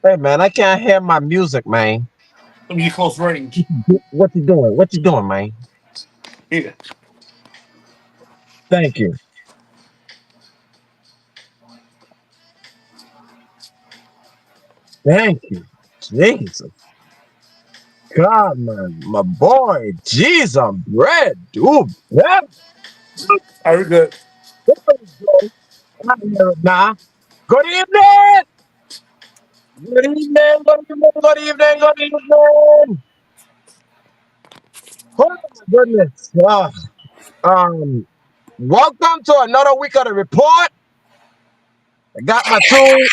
Hey man, I can't hear my music, man. Let me get close range. What you doing? What you doing, man? Here. Thank you. Thank you. Jesus. God, man. My boy. Jeez, I'm bread, dude. Yeah. All right, we're good. There we go. I hear it now. Good evening. Good evening. Good evening. Good evening. Good evening. Oh my goodness. Um, welcome to another week of the report. I got my two.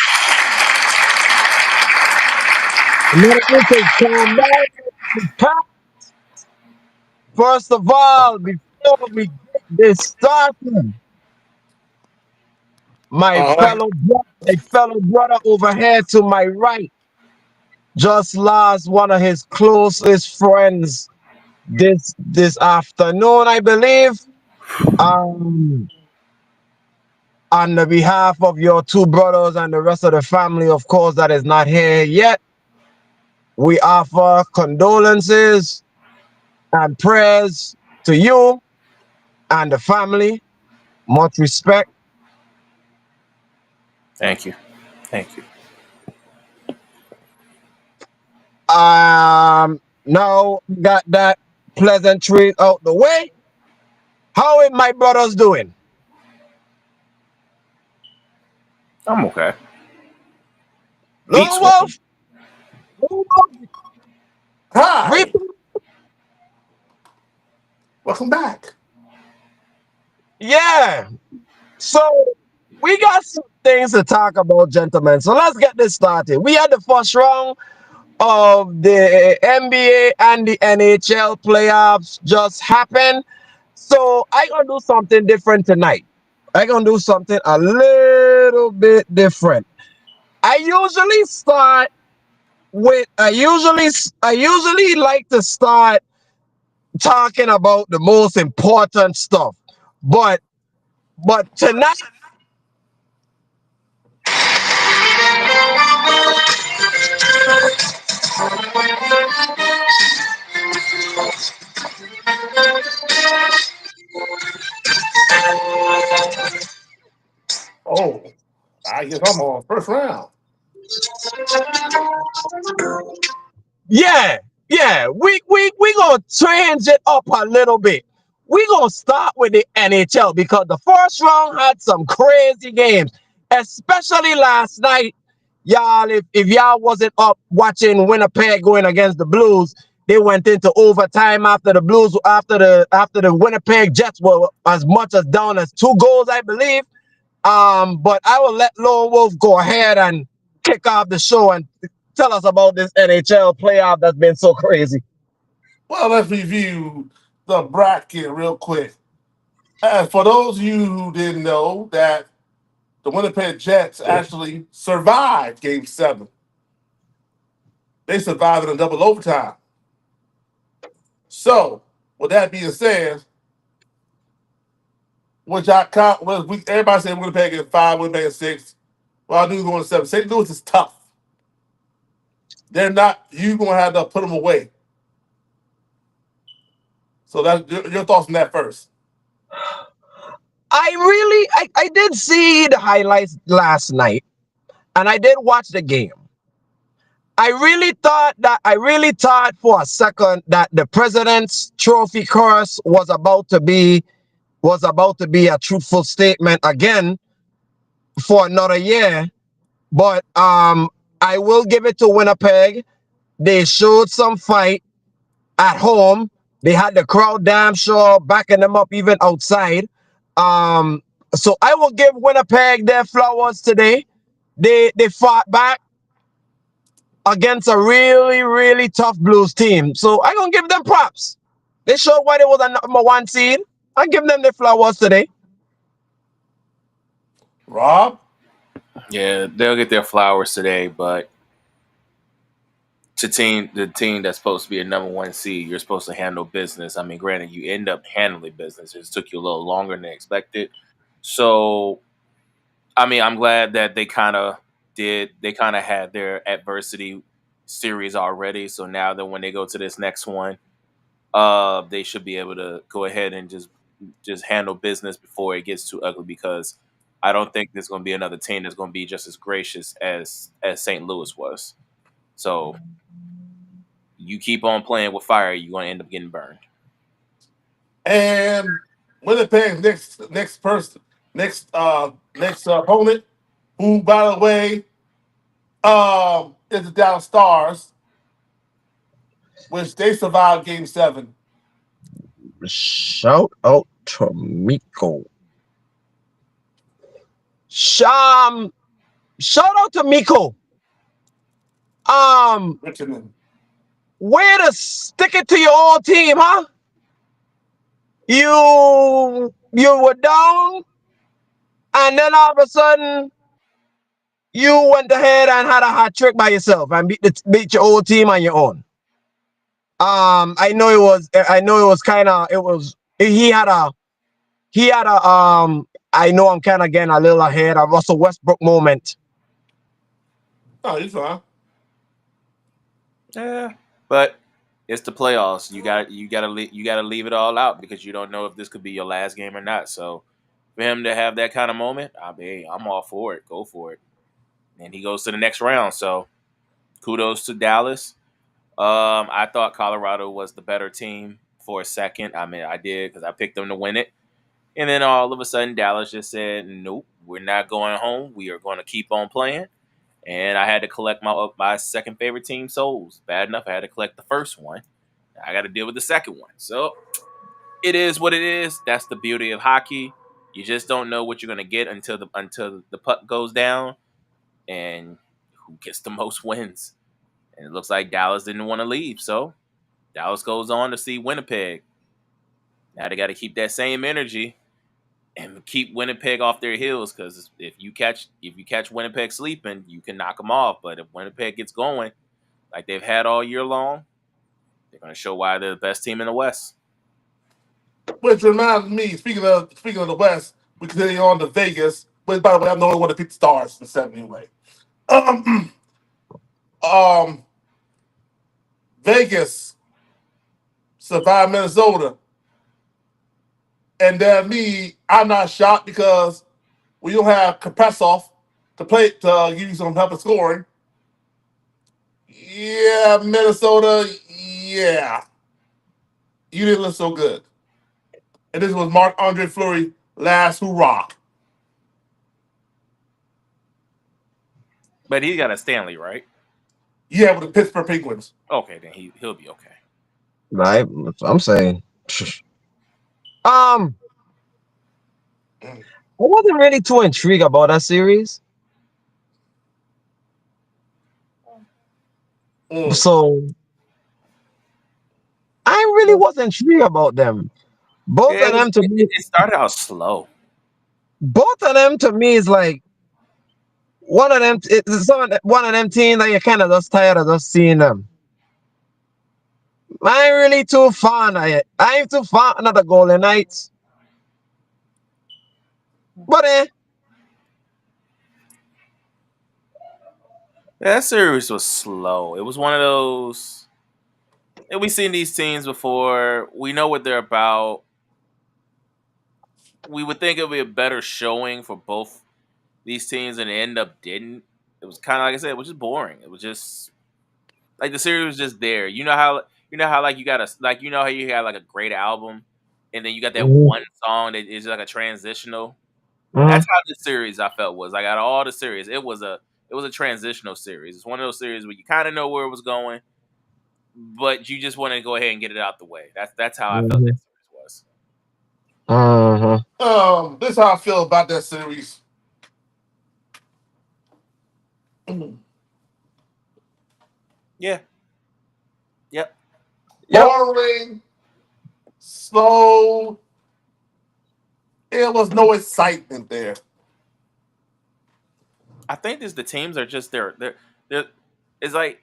Another week is come back. First of all, before we get this started, Uh-huh. my fellow brother over here to my right just lost one of his closest friends this afternoon, I believe. Um, on the behalf of your two brothers and the rest of the family, of course, that is not here yet, we offer condolences and prayers to you and the family. Much respect. Thank you. Thank you. Now got that pleasantry out the way. How is my brothers doing? I'm okay. Beat Lone swimming. Wolf? Lone Wolf? Hi. Reaper? Welcome back. Yeah. So we got some things to talk about, gentlemen. So let's get this started. We had the first round of the NBA and the NHL playoffs just happened. So I gonna do something different tonight. I gonna do something a little bit different. I usually start I usually like to start talking about the most important stuff. But but tonight, Oh, I guess I'm on first round. yeah, yeah, we gonna change it up a little bit. We gonna start with the NHL because the first round had some crazy games, especially last night. Y'all, if y'all wasn't up watching Winnipeg going against the Blues, they went into overtime after the Blues after the Winnipeg Jets were as much as down as 2 goals, I believe. But I will let Lone Wolf go ahead and kick off the show and tell us about this NHL playoff that's been so crazy. Well, let's review the bracket real quick. And for those of you who didn't know that the Winnipeg Jets actually survived Game 7. They survived in a double overtime. So, with that being said, which I count was everybody said Winnipeg at 5, Winnipeg at 6. Well, I knew going to 7. St. Louis is tough. They're not. You gonna have to put them away. So that's your thoughts on that first. I did see the highlights last night and I did watch the game. I really thought for a second that the president's trophy curse was about to be a truthful statement again for another year. But I will give it to Winnipeg. They showed some fight at home. They had the crowd damn sure backing them up even outside. Um, so I will give Winnipeg their flowers today. They fought back against a really really tough Blues team. So I gonna give them props. They showed why they was a number 1 seed. I give them their flowers today. Rob, Yeah, they'll get their flowers today, but the team that's supposed to be a number 1 seed, you're supposed to handle business. I mean, granted, you end up handling business. It just took you a little longer than expected. So, I mean, I'm glad that they kind of they kind of had their adversity series already. So now that when they go to this next one, they should be able to go ahead and just handle business before it gets too ugly. Because I don't think there's going to be another team that's going to be just as gracious as St. Louis was. So you keep on playing with fire, you're going to end up getting burned. And Winnipeg's next person, next opponent, who by the way, is the Dallas Stars, which they survived Game 7. Shout out to Miko. Sham, shout out to Miko. Um, Richmond. Way to stick it to your old team, huh? You were down, and then all of a sudden you went ahead and had a hat trick by yourself and beat your old team on your own. I know it was kind of it was he had a I know I'm kind of getting a little ahead of Russell Westbrook moment. Oh, he's fine. Yeah, but it's the playoffs. You gotta leave it all out because you don't know if this could be your last game or not. So for him to have that kind of moment, I'm all for it. Go for it. And he goes to the next round. So kudos to Dallas. I thought Colorado was the better team for a second. I mean, I did because I picked them to win it. And then all of a sudden, Dallas just said, "Nope, we're not going home. We are going to keep on playing." And I had to collect my second favorite team souls. Bad enough, I had to collect the first one. I got to deal with the second one. So it is what it is. That's the beauty of hockey. You just don't know what you're going to get until the puck goes down, and who gets the most wins. And it looks like Dallas didn't want to leave, so Dallas goes on to see Winnipeg. Now they got to keep that same energy and keep Winnipeg off their heels because if you catch Winnipeg sleeping, you can knock them off. But if Winnipeg gets going like they've had all year long, they're going to show why they're the best team in the West. Which reminds me, speaking of the West, we continue on to Vegas. But by the way, I'm the only one to pick the Stars in 7 anyway. Um, um, Vegas survived Minnesota, and then me, I'm not shocked because we don't have Kaprizov to play to give you some help in scoring. Yeah, Minnesota. Yeah, you didn't look so good. And this was Marc Andre Fleury last hurrah. But he got a Stanley, right? Yeah, with the Pittsburgh Penguins. Okay, then he'll be okay. Right? I'm saying. Um, Mm. I wasn't really too intrigued about that series. Mm. So I really wasn't intrigued about them. Both Yeah, of them to me, it started out slow. both of them to me is like one of them. One of them teams that you're kind of just tired of just seeing them. I ain't really too fond of it. I ain't too fond of the Golden Knights, but That series was slow. It was one of those. And we've seen these teams before. We know what they're about. We would think it would be a better showing for both these teams, and it ended up didn't. It was kind of like I said, it was just boring. It was just like the series was just there. You know how like you got a like you know how you got like a great album, and then you got that mhm, one song that is like a transitional. mhm, That's how the series I felt was. Like out of all the series, it was a transitional series. It's one of those series where you kind of know where it was going, but you just want to go ahead and get it out the way. That's how I felt that mhm, series was. mhm. This is how I feel about that series. Mm. Yeah. Yep. Yep. Boring, slow. There was no excitement there. I think this the teams are just they're it's like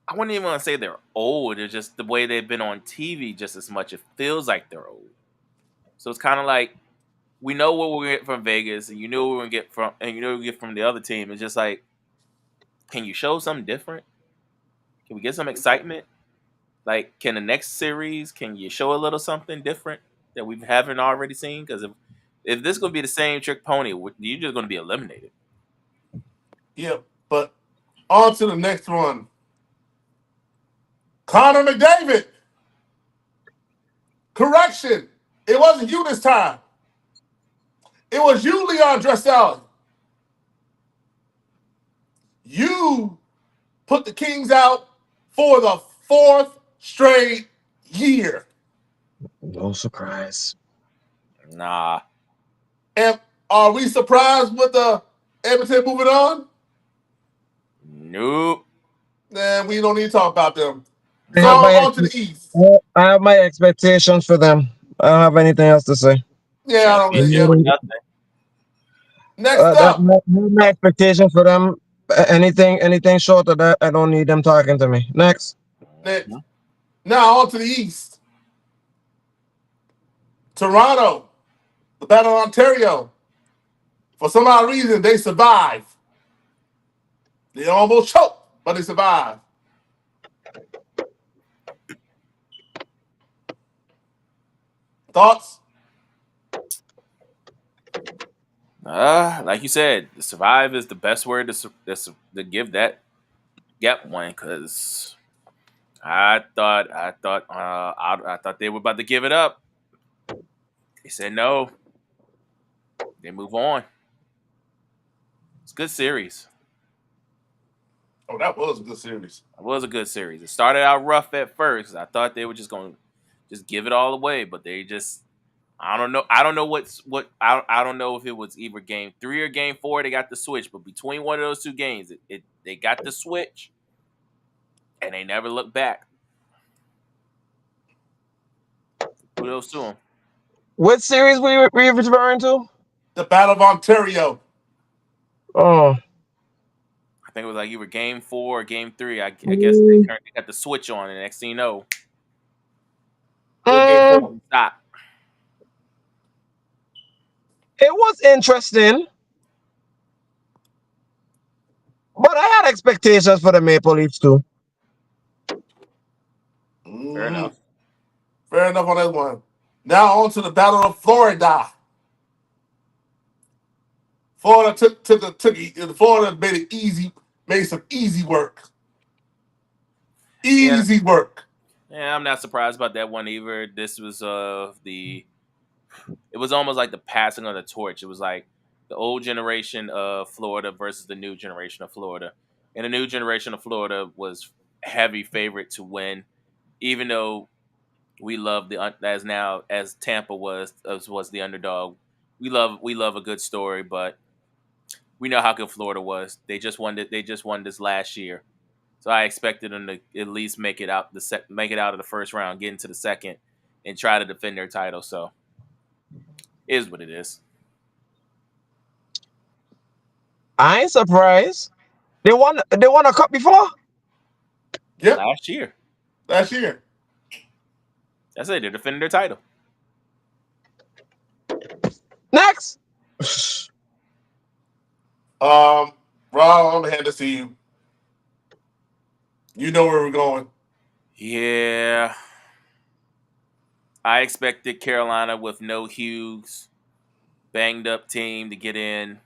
I wouldn't even want to say they're old. It's just the way they've been on TV just as much. It feels like they're old. So it's kind of like we know what we're gonna get from Vegas, and you know what we're gonna get from, and you know what we get from the other team. It's just like, can you show something different? Can we get some excitement? Like, can the next series, can you show a little something different that we haven't already seen? Because if this is gonna be the same trick pony, you're just gonna be eliminated. Yep. But on to the next one. Connor McDavid. Correction. It wasn't you this time. It was you, Leon Dressel. You put the Kings out for the fourth straight year. No surprise. Nah, And are we surprised with the Edmonton moving on? nope. Then we don't need to talk about them. I So have my on to the East. I have my expectations for them. I don't have anything else to say. Yeah, I Can't don't beat really. them Yeah. for nothing. Next That up, my expectations for them. Anything short of that, I don't need them talking to me. Next. next. Now on to the East. Toronto, the Battle of Ontario. For some odd reason, they survived. They almost choked, but they survived. Thoughts? Like you said, survive is the best word to give that get one, because I thought they were about to give it up. They said no. They move on. It's a good series. Oh, that was a good series. It was a good series. It started out rough at first. I thought they were just going to just give it all away, but they just, I don't know. I don't know I don't know if it was either game 3 or game 4 they got the switch, but between one of those two games, they got the switch and they never looked back. Kudos to them. What series we referring to? The Battle of Ontario. Oh. I think it was like either game 4 or game 3. I guess Mm, they got the switch on, and next thing you know, Good game mm, for stop. it was interesting, but I had expectations for the Maple Leafs too. Fair Mm-hmm. enough. Fair enough on that one. Now on to the Battle of Florida. Florida Florida made it easy, made some easy work. Yeah, Easy work. yeah, I'm not surprised about that one either. This was it was almost like the passing of the torch. It was like the old generation of Florida versus the new generation of Florida. And the new generation of Florida was heavy favorite to win, even though we love as Tampa was the underdog. We love a good story, but we know how good Florida was. They just won this last year. So I expected them to at least make it out of the first round, get into the second, and try to defend their title. So it is what it is. I ain't surprised. They won a cup before. Yep, Last year, last year. that's it. They're defending their title. Next. Rob, I'm gonna hand this to you. You know where we're going. Yeah, I expected Carolina with no Hughes, banged up team to get in,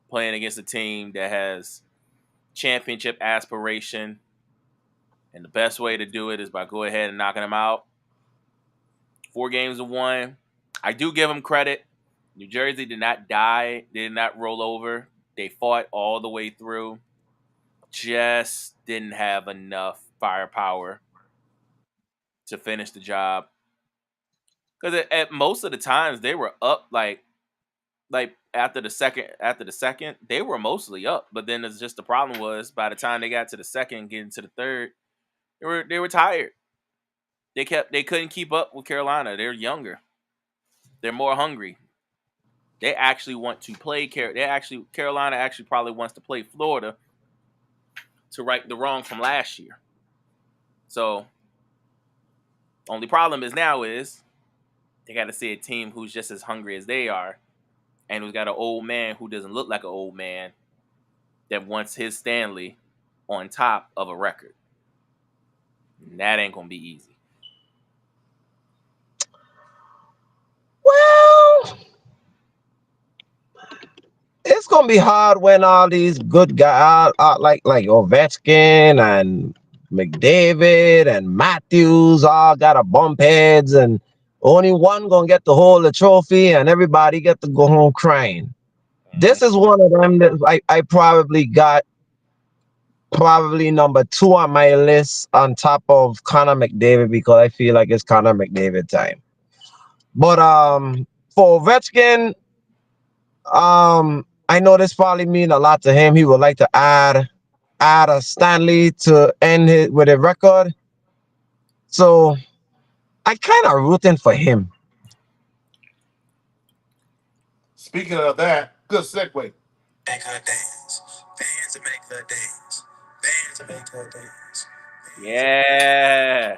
playing against a team that has championship aspiration, and the best way to do it is by go ahead and knocking them out. 4 games to 1. I do give them credit. New Jersey did not die, did not roll over. They fought all the way through. Just didn't have enough firepower to finish the job. Because at most of the times they were up like after the second they were mostly up. But then it's just the problem was by the time they got to the second, getting to the third, they were tired. They couldn't keep up with Carolina. They're younger. They're more hungry. They actually want to play Carolina actually probably wants to play Florida to right the wrong from last year. So only problem is now is They got to see a team who's just as hungry as they are, and who's got an old man who doesn't look like an old man that wants his Stanley on top of a record. And that ain't gonna be easy. Well, it's gonna be hard when all these good guys, like Ovechkin and McDavid and Matthews, all got a bump heads, and only one gonna get to hold the trophy, and everybody get to go home crying. Mhm. This is one of them that I probably got probably number two on my list on top of Connor McDavid because I feel like it's Connor McDavid time. But for Ovechkin, I know this probably mean a lot to him. He would like to add a Stanley to end his with a record. So I kind of rooting for him. Speaking of that, good segue. Make her dance. Fans to make her dance. Fans to make her dance. Fans to Yeah.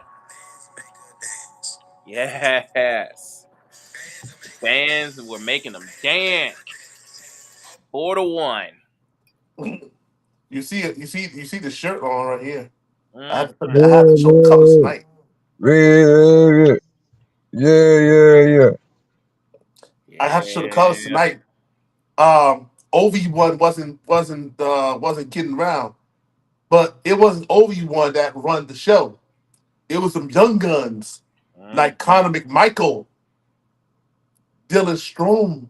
make her dance. Yes. Fans to make her Fans were dance. making them dance. Fans 4-1. You see it. You see the shirt on right here. I Mhm. had to show the colors Yeah, tonight. yeah, yeah, yeah, yeah. I had to show the colors Yeah. tonight. Ovi one wasn't getting around, but it wasn't Ovi one that run the show. It was some young guns like Mhm. Connor McMichael, Dylan Strom,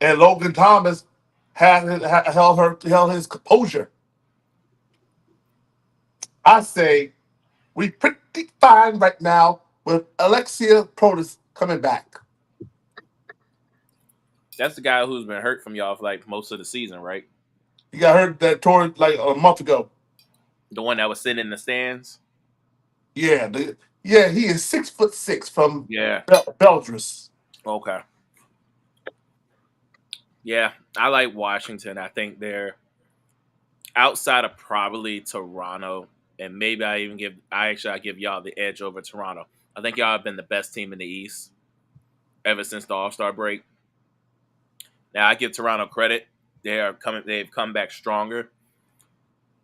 and Logan Thomas held his composure. I say we pretty fine right now with Alexia Protas coming back. That's the guy who's been hurt from y'all for like most of the season, right? You got hurt that toward like a month ago. The one that was sitting in the stands. Yeah, yeah, he is 6'6" from Yeah. Beldris. Okay. Yeah, I like Washington. I think they're outside of probably Toronto, and maybe I give y'all the edge over Toronto. I think y'all have been the best team in the East ever since the All Star break. Now I give Toronto credit; they've come back stronger.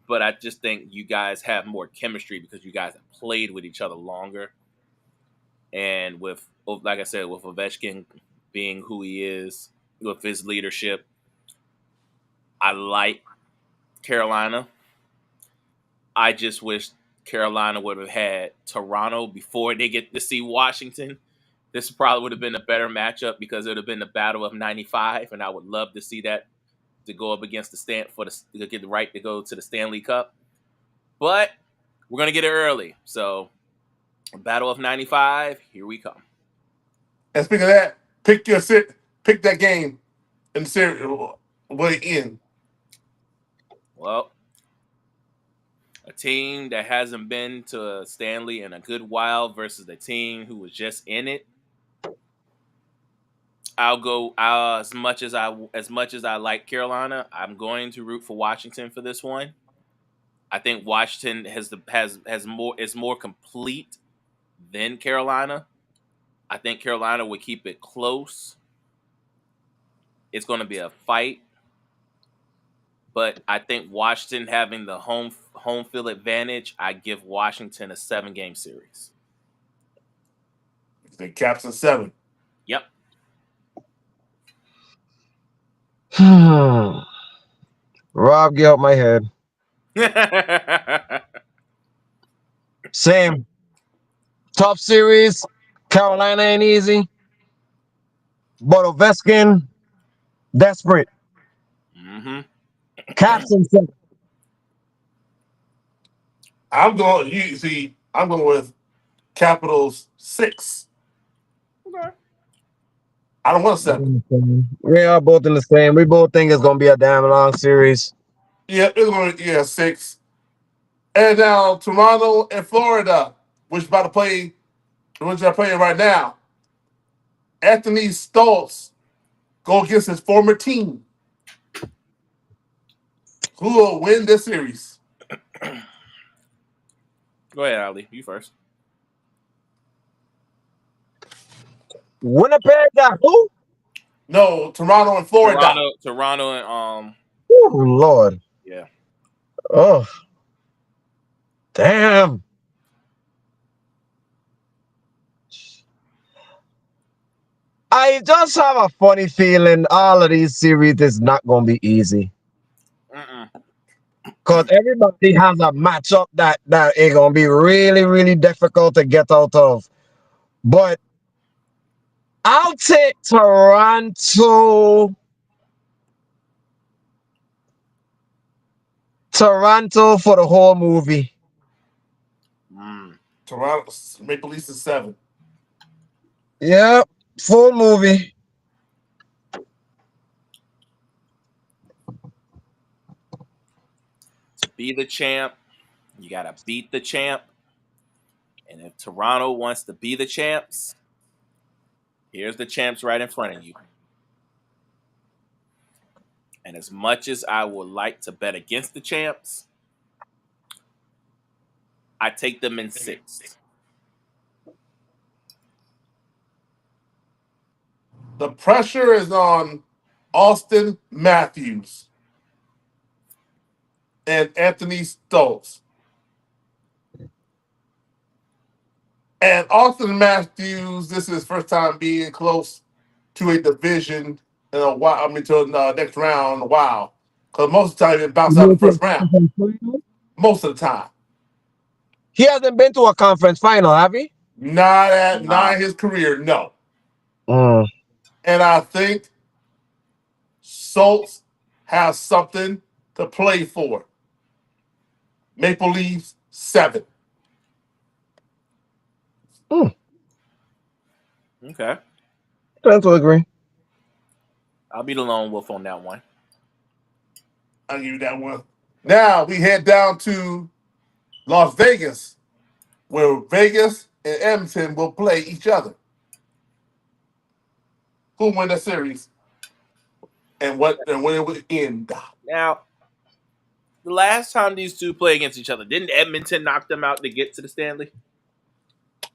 But I just think you guys have more chemistry because you guys have played with each other longer, and with like I said, with Ovechkin being who he is, with his leadership, I like Carolina. I just wish Carolina would have had Toronto before they get to see Washington. This probably would have been a better matchup because it would have been the battle of '95, and I would love to see that to go up against the stand for to get the right to go to the Stanley Cup. But we're gonna get it early, so battle of '95, here we come. And speaking of that, pick that game and series way in. Well, a team that hasn't been to a Stanley in a good while versus the team who was just in it. I'll go as much as I like Carolina. I'm going to root for Washington for this one. I think Washington has more is more complete than Carolina. I think Carolina would keep it close. It's going to be a fight, but I think Washington having the home field advantage, I give Washington a 7 game series. The Caps in 7. Yep. Rob, get out my head. Same. Tough series. Carolina ain't easy, but Ovechkin desperate. hmm Caps and seven. I'm going with Capitals 6. Okay. I don't want a 7. We are both in the same. We both think it's gonna be a damn long series. Yeah, it's going to 6. And now Toronto and Florida, which are playing right now. Anthony Stoltz go against his former team. Who will win this series? Go ahead, Ali. You first. Winnipeg got who? No, Toronto and Florida. Toronto, and Oh Lord. yeah. Oh damn. I just have a funny feeling all of these series is not gonna be easy. Mm-mm. Cause everybody has a matchup that is gonna be really, really difficult to get out of. But I'll take Toronto for the whole movie. Mm. Toronto Maple Leafs is 7. Yep, full movie. To be the champ, you gotta beat the champ. And if Toronto wants to be the champs, here's the champs right in front of you. And as much as I would like to bet against the champs, I take them in 6. The pressure is on Austin Matthews and Anthony Stoltz. And Austin Matthews, this is his first time being close to a division in a while. I mean, to the next round in a while. Because most of the time, he bounced out in the first round. Most of the time. He hasn't been to a conference final, have he? Nah. Not his career, no. Mm. And I think Schultz has something to play for. Maple Leafs 7. Mm. Okay. Tend to agree. I'll be the lone wolf on that one. I'll give you that one. Now we head down to Las Vegas, where Vegas and Edmonton will play each other. Who win the series and when it will end? Now, the last time these two play against each other, didn't Edmonton knock them out to get to the Stanley?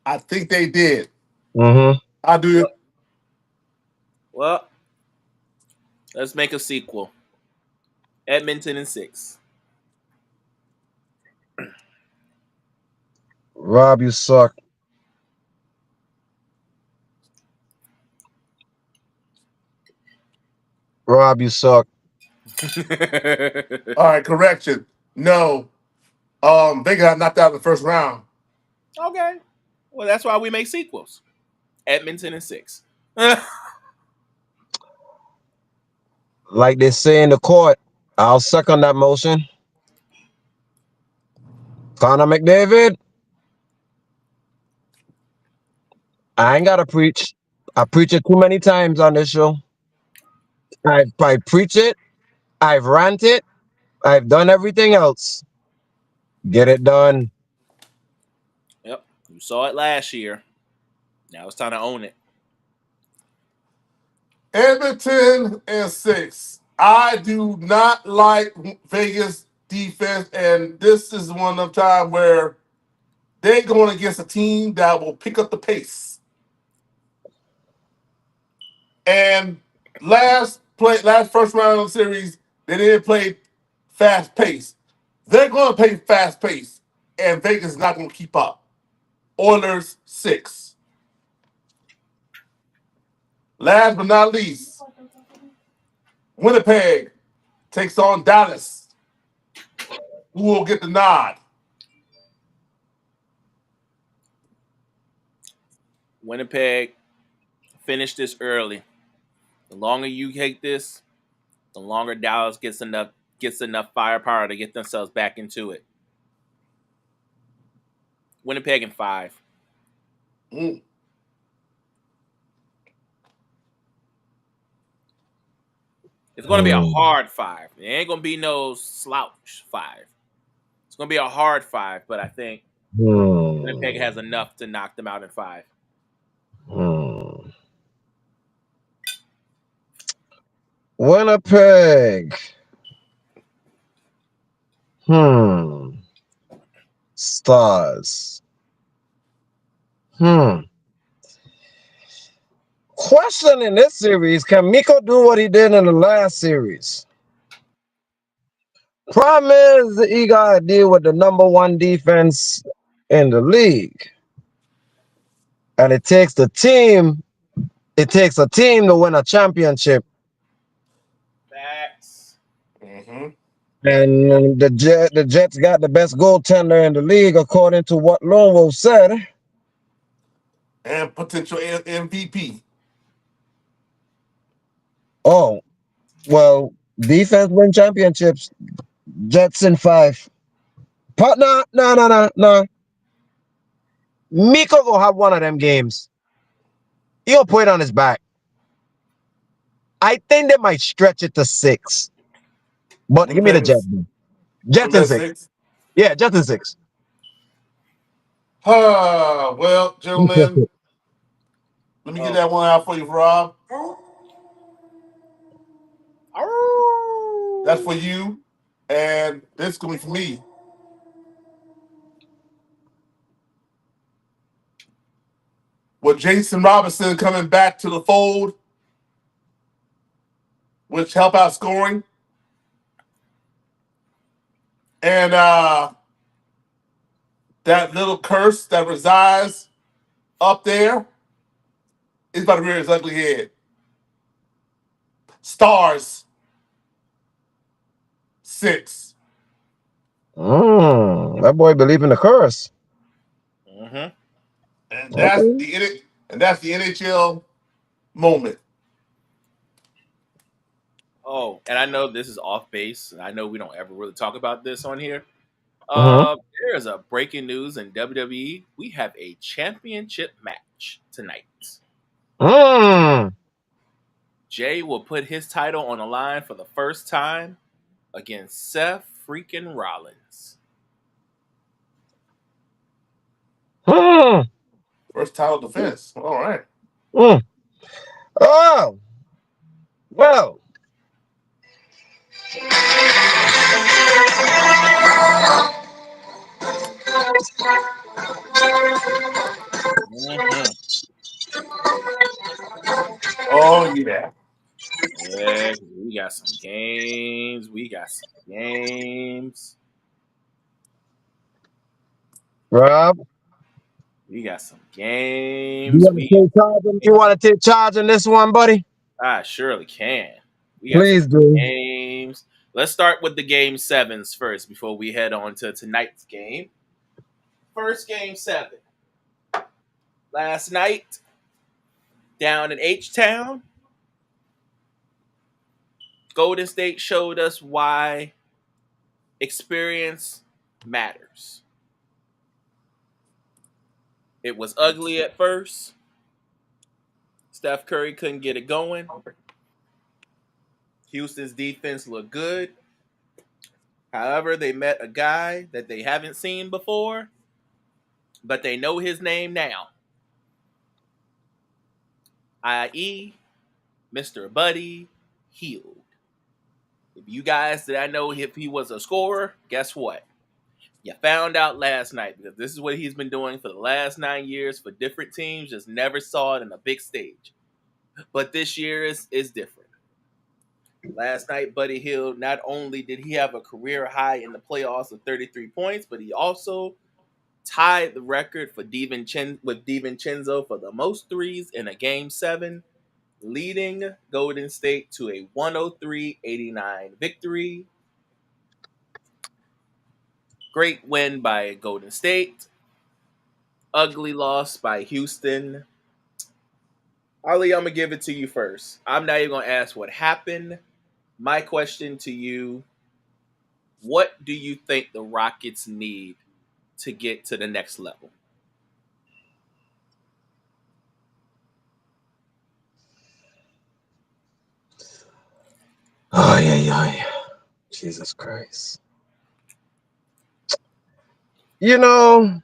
I think they did. Mm-hmm. I do. Well, let's make a sequel. Edmonton in 6. Rob, you suck. Rob, you suck. All right, correction. No, they got knocked out in the first round. Okay. Well, that's why we make sequels. Edmonton in 6. Like they say in the court, I'll second that motion. Connor McDavid, I ain't gotta preach. I preach it too many times on this show. I preach it, I've ranted, I've done everything else. Get it done. Yep. You saw it last year. Now it's time to own it. Edmonton and 6. I do not like Vegas defense, and this is one of the time where they're going against a team that will pick up the pace. And last first round of the series, they didn't play fast pace. They're going to play fast pace, and Vegas is not going to keep up. Oilers 6. Last but not least, Winnipeg takes on Dallas. Who will get the nod? Winnipeg, finish this early. The longer you take this, the longer Dallas gets enough firepower to get themselves back into it. Winnipeg in 5. Mm. It's going to be a Mm. hard 5. It ain't going to be no slouch 5. It's going to be a hard 5, but I think Winnipeg has Hmm. enough to knock them out in 5. Hmm. Winnipeg. Hmm. Stars. Hmm. question in this series, can Miko do what he did in the last series? Problem is, he got to deal with the number one defense in the league. And it takes a team to win a championship. Facts. Hmm. And the Jets got the best goaltender in the league, according to what Lone Wolf said. And potential MVP. Oh, well, defense win championships. Jets in five. But nah. Miko gonna have one of them games. He'll put it on his back. I think they might stretch it to six. But give me the Winnipeg Jets. is Jets in Winnipeg six. 6. Yeah, Jets in six. Well, gentlemen, let me get Oh. that one out for you, Rob. That's for you. And this is going to be for me. With Jason Robinson coming back to the fold, which help out scoring. And that little curse that resides up there is about to rear its ugly head. Stars 6. That boy believe in the curse. Mm-hmm. And that's Okay. the NHL moment. Oh, and I know this is off base. I know we don't ever really talk about this on here. Uh-huh. There is a breaking news in WWE. We have a championship match tonight. Mm. Jay will put his title on the line for the first time against Seth freaking Rollins. Mm. First title defense. All right. Mm. Oh, well. Mm-hmm. Oh yeah. Yeah, we got some games. We got some games. Rob, We got some you games. want to take charge? You want to take charge in this one, buddy? I surely can. We got some Please do. games. Let's start with the game sevens first before we head on to tonight's game. First game seven. Last night, down in H Town, Golden State showed us why experience matters. It was ugly at first. Steph Curry couldn't get it going. Houston's defense looked good. However, they met a guy that they haven't seen before, but they know his name now, i.e., Mr. Buddy Hield. If you guys did I know if he was a scorer, guess what? You found out last night because this is what he's been doing for the last 9 years for different teams, just never saw it in a big stage. But this year is different. Last night, Buddy Hield, not only did he have a career high in the playoffs of 33 points, but he also tied the record for with DiVincenzo for the most threes in a game seven, leading Golden State to a 103-89 victory. Great win by Golden State. Ugly loss by Houston. Ali, I'm going to give it to you first. I'm not even going to ask what happened. My question to you, what do you think the Rockets need to get to the next level? Oh, yeah. Jesus Christ. You know,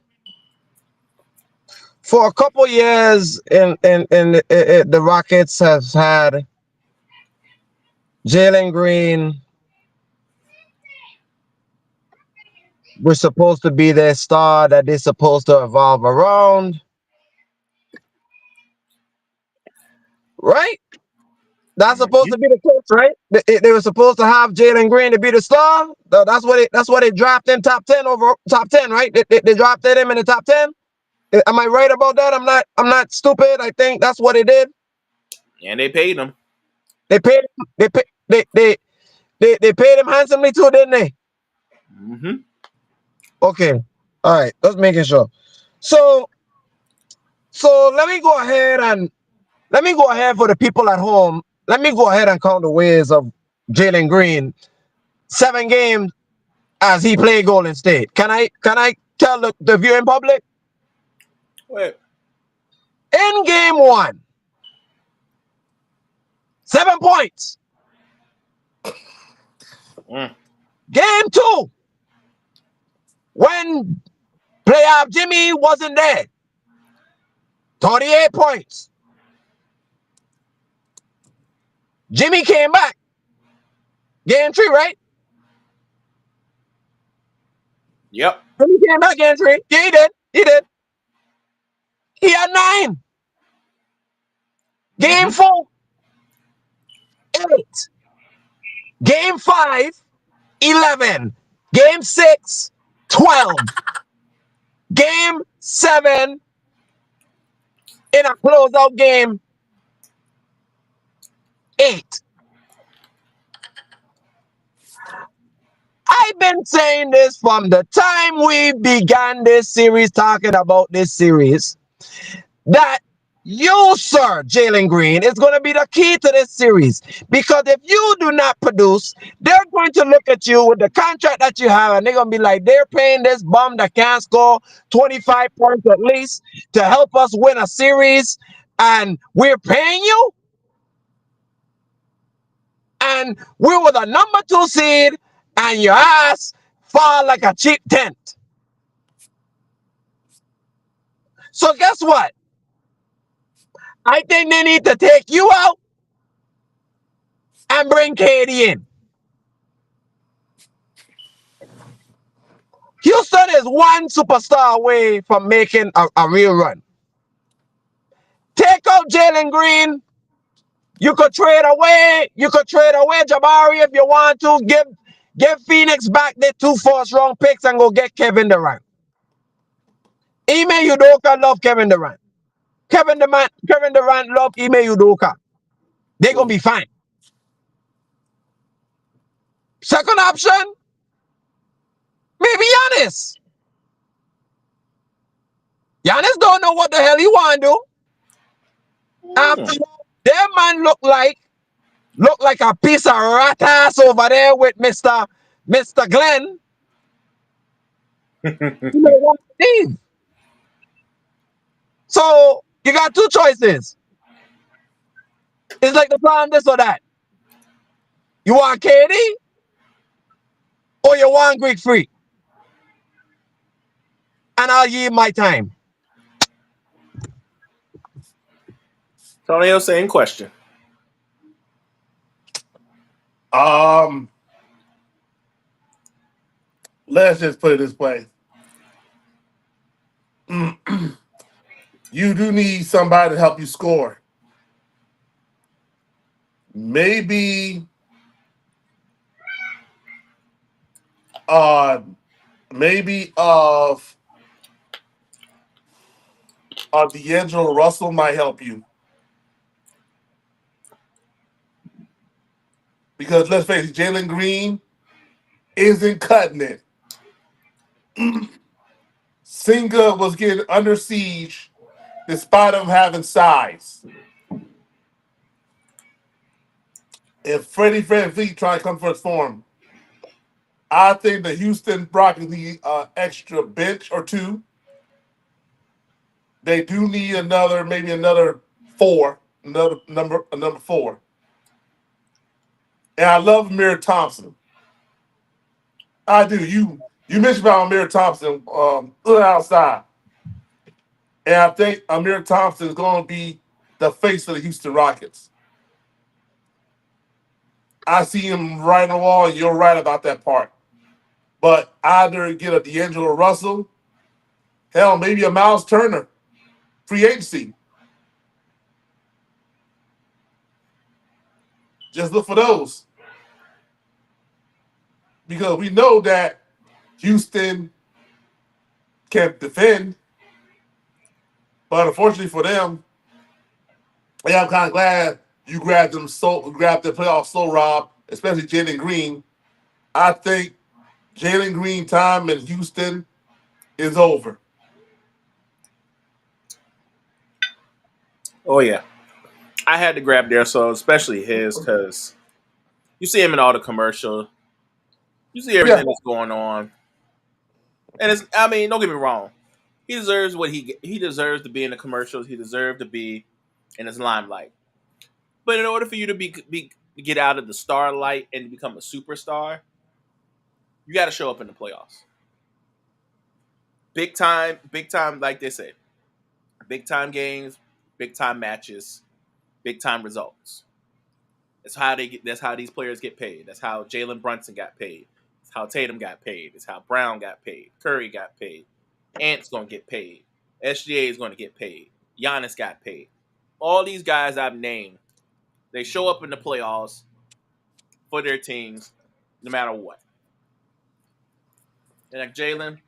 for a couple years the Rockets have had Jalen Green was supposed to be their star that they're supposed to evolve around. right? That's supposed to Mhm. be the case, right? They were supposed to have Jalen Green to be the star. That's what they drafted him top 10 over top 10, right? They drafted him in the top 10. Am I right about that? I'm not stupid. I think that's what they did. And they paid him. They paid they pay, they paid him handsomely too, didn't they? Hmm. Okay. All right. Just making sure. So so let me go ahead for the people at home. Let me go ahead and count the ways of Jalen Green. 7 games as he played Golden State. Can I tell the viewing public? Wait. In game one, 7 points. Mm. Game two, when playoff Jimmy wasn't there, 38 points. Jimmy came back. Game three, right? Yep. Jimmy came back game three. Yeah, he did. He did. He had 9. Game Hmm. four, 8. Game five, 11. Game six, 12. Game seven, in a closeout game, 8. I've been saying this from the time we began this series, talking about this series, that you, sir, Jalen Green, is going to be the key to this series. Because if you do not produce, they're going to look at you with the contract that you have, and they're going to be like, they're paying this bum that can't score 25 points at least to help us win a series, and we're paying you? And we were the number 2 seed, and your ass fall like a cheap tent. So guess what? I think they need to take you out and bring KD in. Houston is one superstar away from making a real run. Take out Jalen Green. You could trade away. You could trade away Jabari if you want to. Give Phoenix back their 2 first-round picks and go get Kevin Durant. Ime Udoka love Kevin Durant. Kevin Durant love Ime Udoka. They're gonna be fine. Second option, maybe Giannis. Giannis don't know what the hell he want to do. After Mm. all, their man look like a piece of rat ass over there with Mr. Glenn. You may want to leave. So you got 2 choices. It's like the plan this or that. You want KD or you want Greek Freak, and I'll yield my time. Tonyo, same question. Um, let's just put it this way: you do need somebody to help you score. Maybe, uh, maybe D'Angelo Russell might help you because let's face it, Jalen Green isn't cutting it. Singa was getting under siege despite him having size. If Freddie Fleet trying to come for his form, I think the Houston Rockets need extra bench or two. They do need maybe another 4, a number 4. And I love Amir Thompson. I do. You mentioned about Amir Thompson outside, and I think Amir Thompson is going to be the face of the Houston Rockets. I see him right on the wall, and you're right about that part. But either get a D'Angelo Russell, hell, maybe a Miles Turner, free agency. Just look for those because we know that Houston can defend, but unfortunately for them, yeah, I'm kind of glad you grabbed the playoff so Rob, especially Jalen Green. I think Jalen Green time in Houston is over. Oh yeah, I had to grab there, so especially his because you see him in all the commercials. You see Yeah, everything that's going on, and it's. I mean, don't get me wrong. He deserves what he deserves to be in the commercials. He deserves to be in his limelight. But in order for you to be get out of the starlight and become a superstar, you got to show up in the playoffs. Big time, like they say, big time games, big time matches, big time results. That's how they get. That's how these players get paid. That's how Jalen Brunson got paid. It's how Tatum got paid. It's how Brown got paid. Curry got paid. Ant's gonna get paid. SGA is gonna get paid. Giannis got paid. All these guys I've named, they show up in the playoffs for their teams, no matter what. And like Jalen,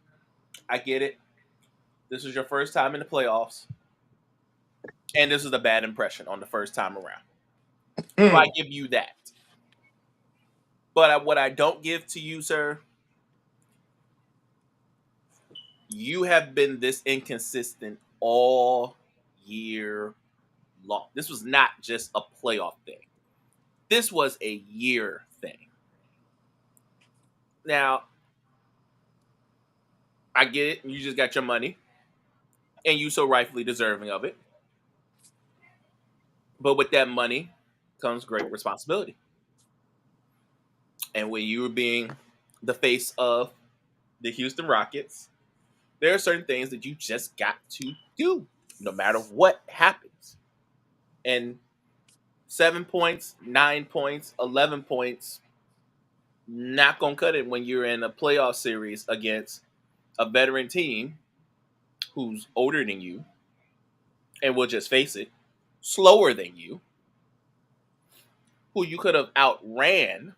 I get it. This is your first time in the playoffs, and this is a bad impression on the first time around. So I mm. give you that. But what I don't give to you, sir, you have been this inconsistent all year long. This was not just a playoff thing. This was a year thing. Now, I get it. You just got your money, and you so rightfully deserving of it. But with that money comes great responsibility. And when you were being the face of the Houston Rockets, there are certain things that you just got to do, no matter what happens. And 7 points, 9 points, 11 points, not gonna cut it when you're in a playoff series against a veteran team who's older than you, and we'll just face it, slower than you, who you could have outran.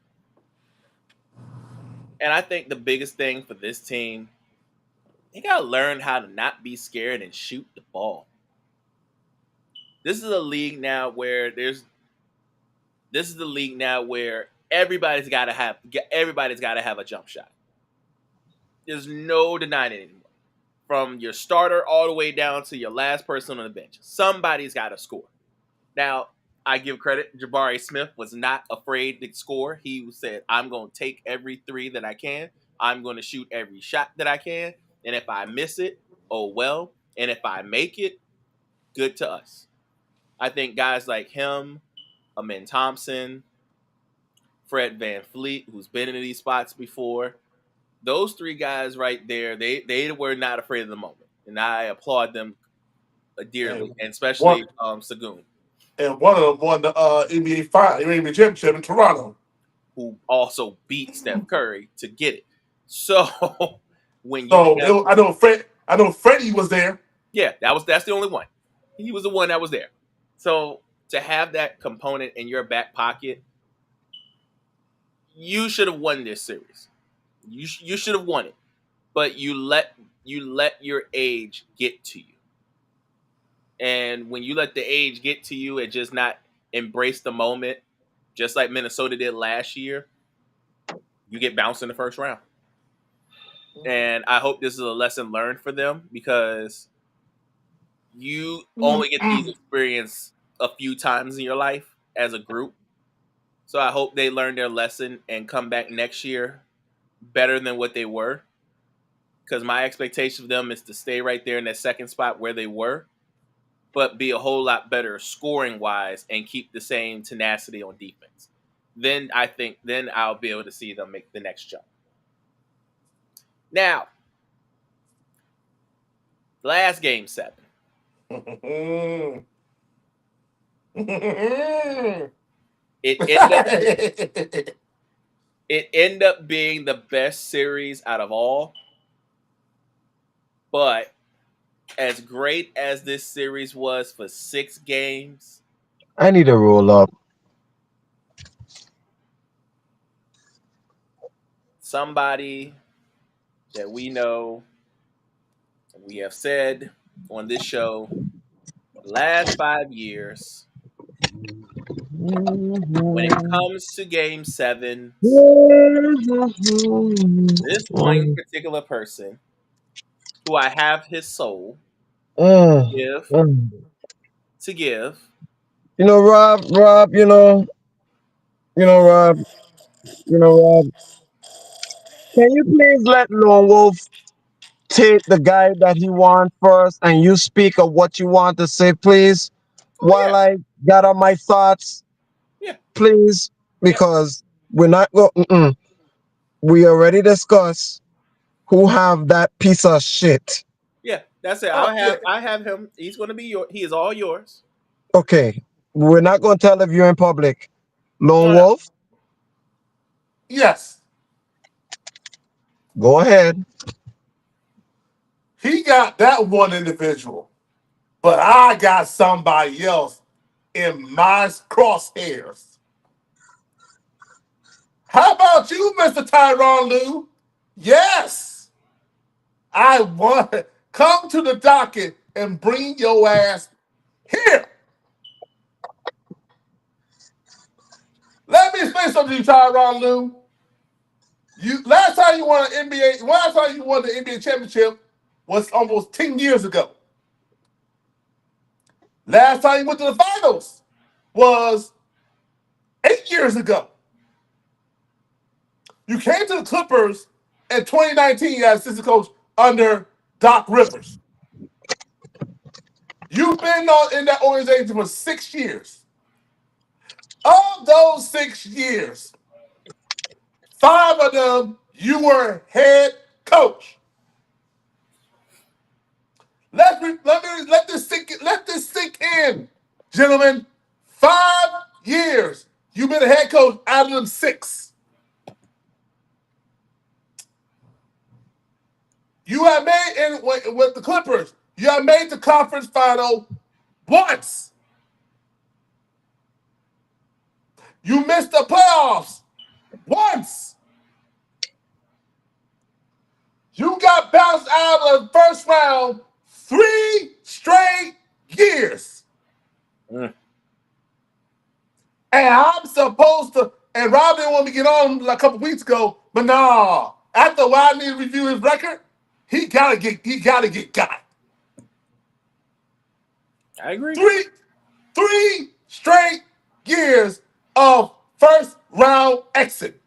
And I think the biggest thing for this team, they gotta learn how to not be scared and shoot the ball. This is a league now where there's this is the league now where everybody's gotta have a jump shot. There's no denying it anymore. From your starter all the way down to your last person on the bench. Somebody's got to score. Now, I give credit. Jabari Smith was not afraid to score. He said, I'm going to take every three that I can. I'm going to shoot every shot that I can. And if I miss it, oh well. And if I make it, good to us. I think guys like him, Amin Thompson, Fred Van Fleet, who's been in these spots before, those three guys right there, they were not afraid of the moment. And I applaud them dearly, and and one especially Sagoon, and one of them won the NBA championship in Toronto. who also beat Steph Curry to get it. So when you So have, I know Freddie was there. yeah, that's the only one. He was the one that was there. So to have that component in your back pocket, you should have won this series. You should have won it, but you let your age get to you, and when you let the age get to you and just not embrace the moment, just like Minnesota did last year, you get bounced in the first round. And I hope this is a lesson learned for them because you only get these experience a few times in your life as a group. So I hope they learn their lesson and come back next year better than what they were. Because my expectation of them is to stay right there in that second spot where they were, but be a whole lot better scoring wise and keep the same tenacity on defense. Then I think then I'll be able to see them make the next jump. Now, last game 7. It ended up it ended up being the best series out of all. But as great as this series was for 6 games, I need a roll up. somebody that we know, we have said on this show, the last 5 years, when it comes to game sevens, this one particular person who I have his soul give to give. Rob, Rob, Rob, can you please let Lone Wolf take the guy that he wants first and you speak of what you want to say, please, Oh while yeah, I gather my thoughts, yeah, please, yep, because we're not going, we already discussed who have that piece of shit. yeah. That's it. Oh yeah, I have him. He's going to be your. He is all yours. Okay, we're not going to tell if you're in public. Lone No, no. Wolf, yes. go ahead. He got that one individual, but I got somebody else in my crosshairs. How about you, Mr. Tyron Lue? Yes, I want come to the docket and bring your ass here. Let me explain something to you, Tyron Lue. You last time you won an NBA, last time you won the NBA championship was almost 10 years ago. Last time you went to the finals was 8 years ago. You came to the Clippers in 2019 as assistant coach under Doc Rivers. You've been in that organization for 6 years. Of those 6 years, 5 of them you were head coach. Let this sink in, gentlemen. 5 years you've been a head coach out of them six. You have made with the Clippers. You have made the conference final once. You missed the playoffs once. You got bounced out of the first round 3 straight years. Mm. And I'm supposed to, and Rob didn't want me to get on like a couple weeks ago, but nah. After I need to review his record, he gotta get got. I agree. Three, 3 straight years of first round exit.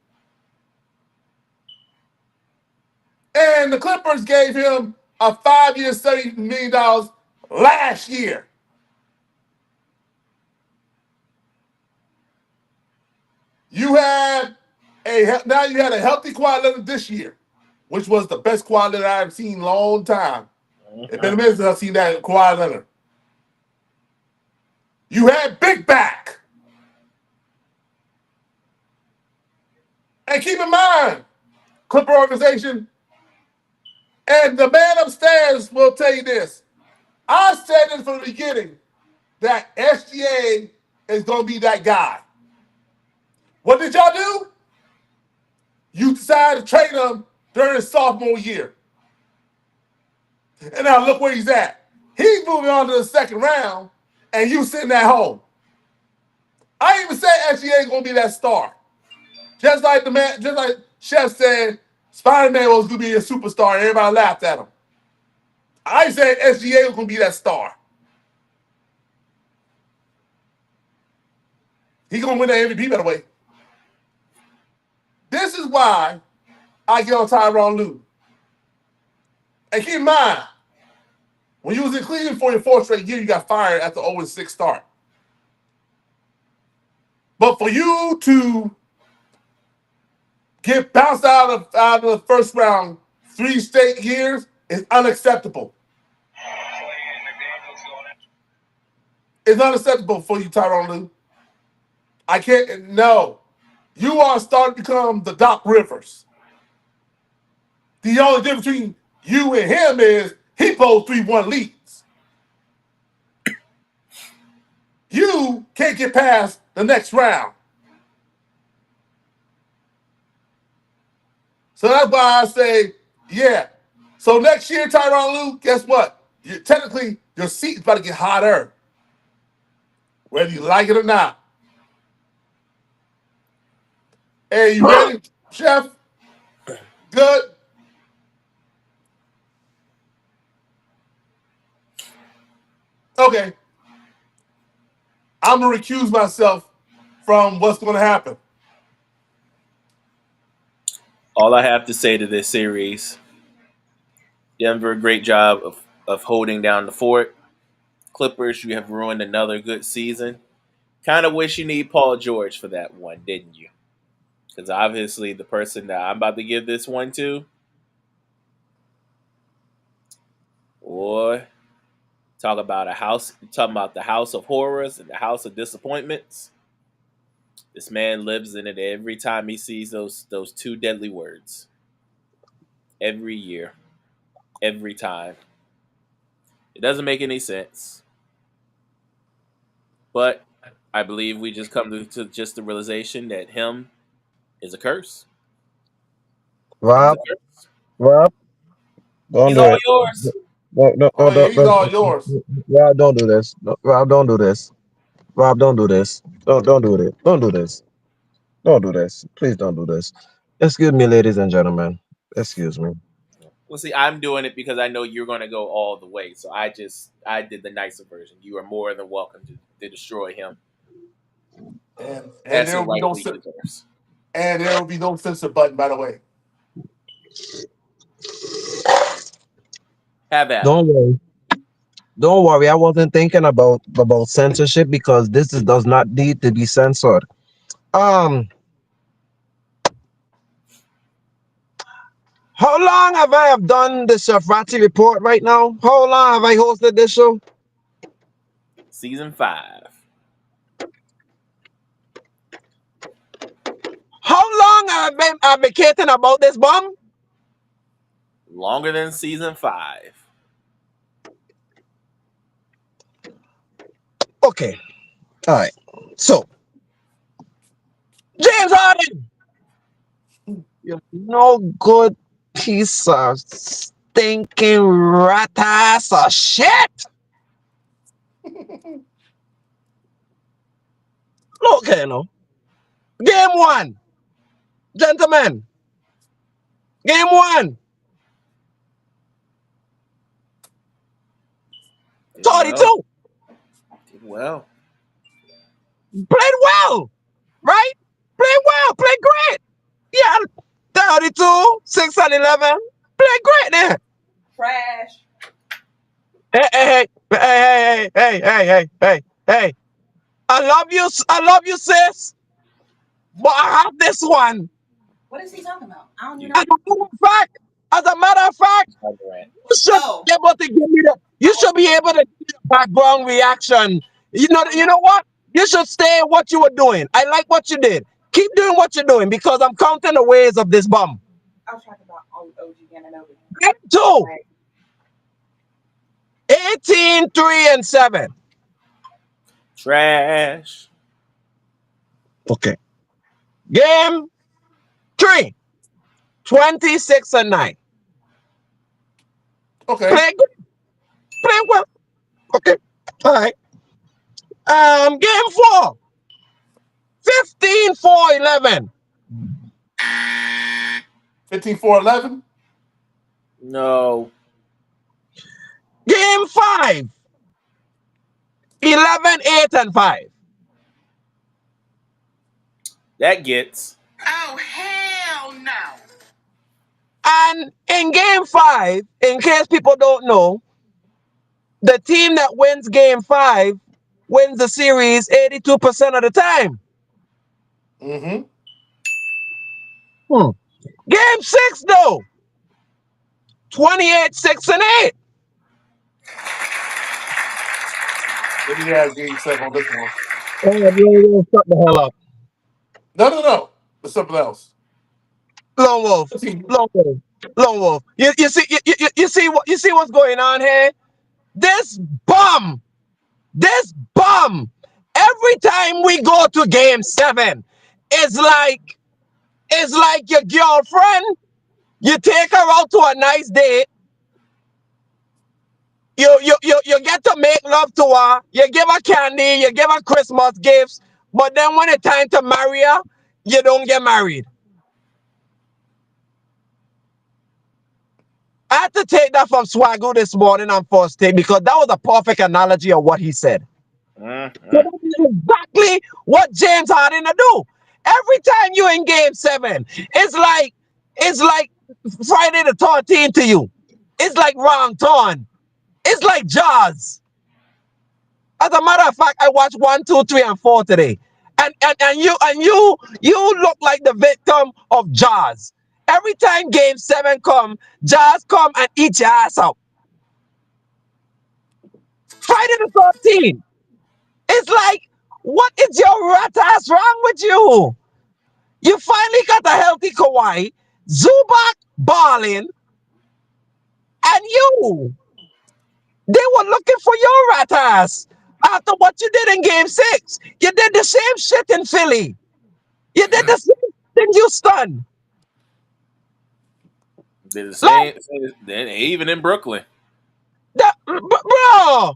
And the Clippers gave him a 5 year, $70 million last year. You had now you had a healthy Kawhi Leonard this year, which was the best Kawhi Leonard I've seen in a long time. It's been a Mhm. minute since I've seen that Kawhi Leonard. You had Big Back. And keep in mind, Clipper organization, and the man upstairs will tell you this. I said this from the beginning that SGA is going to be that guy. What did y'all do? You decided to trade him during his sophomore year. And now look where he's at. He's moving on to the second round, and you sitting at home. I ain't even say SGA is going to be that star. Just like just like Chef said, Spider-Man was going to be a superstar, and everybody laughed at him. I said SGA was going to be that star. He's going to win the MVP, by the way. This is why I get on Tyronn Lue. And keep in mind, when you was in Cleveland for your fourth straight year, you got fired after 0-6 start. But for you to get bounced out of the first round 3 straight years is unacceptable. It's unacceptable for you, Tyronn Lue. I can't. No, you are starting to become the Doc Rivers. The only difference between you and him is he bowled 3-1 leads. You can't get past the next round. So that's why I say, yeah. So next year, Tyronn Lue, guess what? Technically, your seat is about to get hotter, whether you like it or not. Hey, you ready, Chef? Good. Okay. I'm gonna recuse myself from what's going to happen. All I have to say to this series, Denver, great job of holding down the fort. Clippers, you have ruined another good season. Kind of wish you need Paul George for that one, didn't you? Because obviously the person that I'm about to give this one to, boy, talking about the house of horrors and the house of disappointments. This man lives in it every time he sees those two deadly words. Every year, every time. It doesn't make any sense. But I believe we just come to just the realization that him is a curse. Him's a Rob, curse. Rob, don't He's do all it. yours. Oh yeah, he's all yours. Rob, don't do this. Rob, don't do this. Rob, don't do this. Don't do it. Don't do this. Don't do this. Please don't do this. Excuse me, ladies and gentlemen. Excuse me. Well, see, I'm doing it because I know you're going to go all the way. So I did the nicer version. You are more than welcome to destroy him. And As there he will be no rightfully deserves. and there will be no censor button, by the way. Have at him. Don't worry. Don't worry. I wasn't thinking about censorship because does not need to be censored. Um, how long have I have done the Chefrazzi report right now? How long have I hosted this show? Season 5. How long have I been advocating about this bomb? Longer than season 5. Okay. All right. So, James Harden, you no good piece of stinking rat ass of shit. Look here, no. Game one, gentlemen. Game one, Did well. 32. Did well. Played well, right? Played well, played great. Yeah, 32, 6 and 11. Played great there. Trash. Hey. I love you, sis. But I have this one. What is he talking about? I don't even You, know. As a matter of fact, Grant. you should Oh, be able to give me the. You should be able to give me the background reaction. You know what? You should stay in what you were doing. I like what you did. Keep doing what you're doing because I'm counting the ways of this bomb. I was talking about OG Ananobi. Game two, Right. 18, 3 and 7. Trash. Okay. Game three, 26 and 9. Okay. Play good. Play well. Okay. All right. Game four, 15, 4, 11. 15-4-11. No. Game five, 11, 8 and 5. That gets. Oh, hell no. And in game five, in case people don't know, the team that wins game five wins the series 82% of the time. Mm-hmm. Hmm. Game six, though, 28, 6 and 8. Let me add game 7 on this one. Shut the hell up. No. There's something else. Lone Wolf. Lone Wolf. Lone Wolf. You see what's going on here? This bum. This bum. Every time we go to game seven, it's like your girlfriend. You take her out to a nice date. You get to make love to her. You give her candy. You give her Christmas gifts. But then when it's time to marry her, you don't get married. I had to take that from Swagoo this morning on first take because that was a perfect analogy of what he said. So Mm-hmm. that is exactly what James Harden to do. Every time you in game seven, it's like Friday the 13th to you. It's like wrong turn. It's like Jaws. As a matter of fact, I watched one, two, three, and four today. And you look like the victim of Jaws. Every time game seven come, Jaws come and eat your ass out. Friday the 13th. It's like, what is your rat ass wrong with you? You finally got a healthy Kawhi, Zubac balling, and they were looking for your rat ass. After what you did in game six, you did the same shit in Philly. You did the same thing in Houston. They're the Like, same. Even in Brooklyn. bro,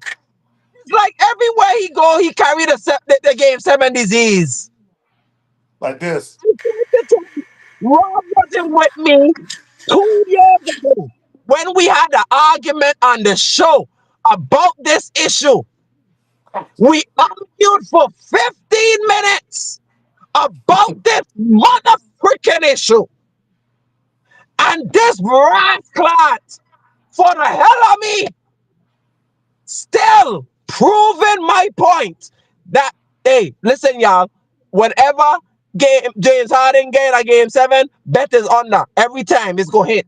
it's like everywhere he go, he carry the game seven disease. Like this. Rob wasn't with me 2 years ago when we had the argument on the show about this issue. We argued for 15 minutes about this mother freaking issue. And this rascal, for the hell of me, still proving my point that, hey, listen, y'all, whenever James Harden get a game seven, bet is under. Every time it's going to hit.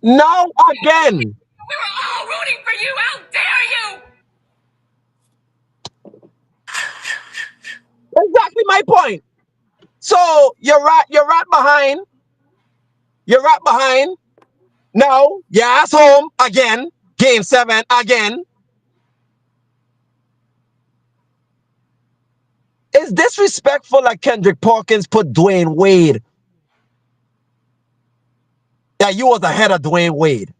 Now again, We were all rooting for you. How dare you? exactly my point. So you're right behind. You're right behind. No, your ass home again. Game seven again. It's disrespectful that Kendrick Perkins put Dwayne Wade. That you was ahead of Dwayne Wade.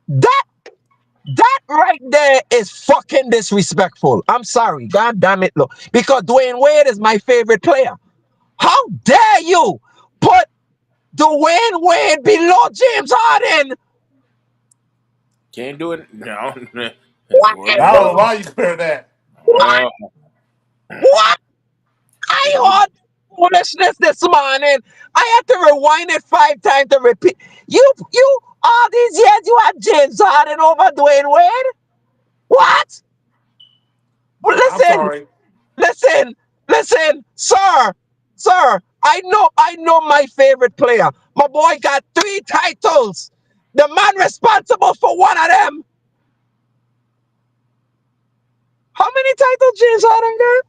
That that right there is fucking disrespectful. I'm sorry. God damn it, look. Because Dwayne Wade is my favorite player. How dare you put Dwayne Wade below James Harden? Can't do it. No. What Well, in I don't the know why you compare that. what? well, What? I heard foolishness this morning. I had to rewind it 5 times to repeat. You, all these years you had James Harden over Dwayne Wade? What? Well, I'm listen, sorry. listen, listen, sir. I know my favorite player. My boy got 3 titles. The man responsible for one of them. How many titles James Harden got?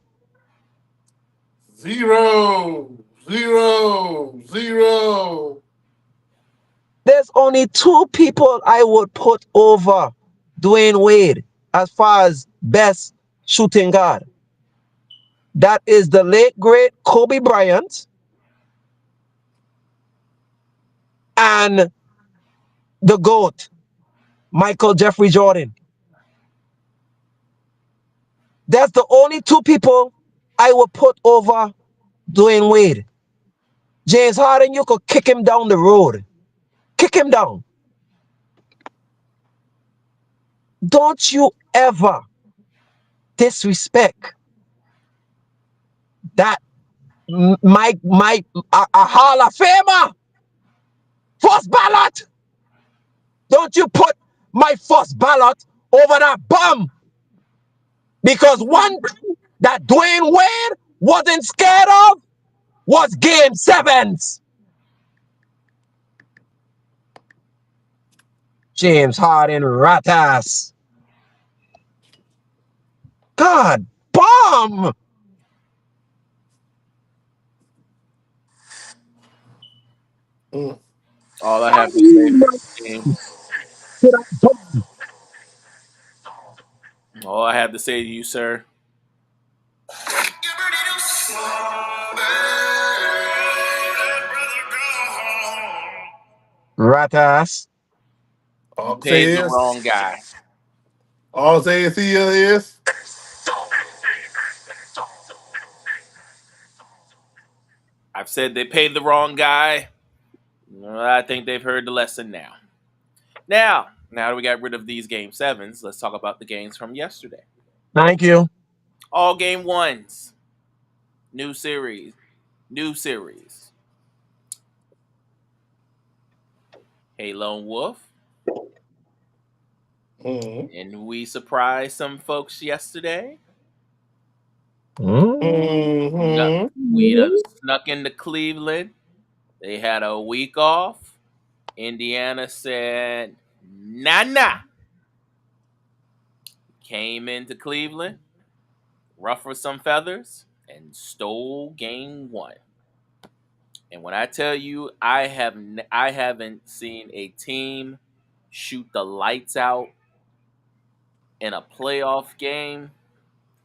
Zero. Zero. Zero. There's only 2 people I would put over Dwayne Wade as far as best shooting guard. That is the late great Kobe Bryant and the GOAT, Michael Jeffrey Jordan. That's the only 2 people I would put over Dwayne Wade. James Harden, you could kick him down the road. Kick him down. Don't you ever disrespect that my a Hall of Famer first ballot. Don't you put my first ballot over that bum. Because one thing that Dwayne Wade wasn't scared of was game sevens. James Harden Ratas. God bum. Mm. all I How have do to say you to not this game, to that bum? all I have to say to you, sir, Ratas. You All I'm paid the saying wrong is, guy. all I'm saying here is, I've said they paid the wrong guy. I think they've heard the lesson now. Now that we got rid of these game sevens, let's talk about the games from yesterday. Thank you. All game ones, new series, new series. Hey, Lone Wolf, mm, and we surprised some folks yesterday. Mm. No, mm-hmm, we done snuck into Cleveland. They had a week off. Indiana said, nah, nah. Came into Cleveland, ruffled some feathers, and stole game one. And when I tell you, I haven't seen a team shoot the lights out in a playoff game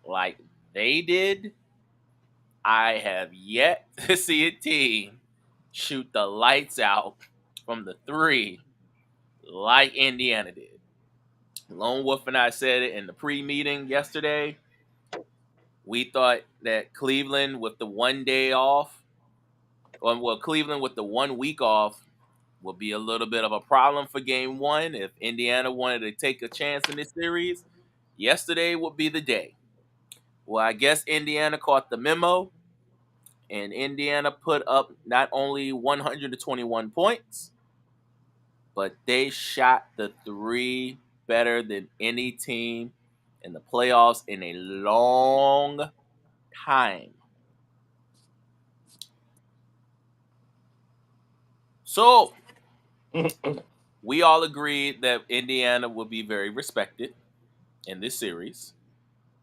like they did. I have yet to see a team shoot the lights out from the three like Indiana did. Lone Wolf and I said it in the pre-meeting yesterday. We thought that Cleveland with the 1 day off, or well, Cleveland with the 1 week off will be a little bit of a problem for game one. If Indiana wanted to take a chance in this series, yesterday would be the day. Well, I guess Indiana caught the memo, and Indiana put up not only 121 points, but they shot the three better than any team in the playoffs in a long time. So we all agreed that Indiana would be very respected in this series.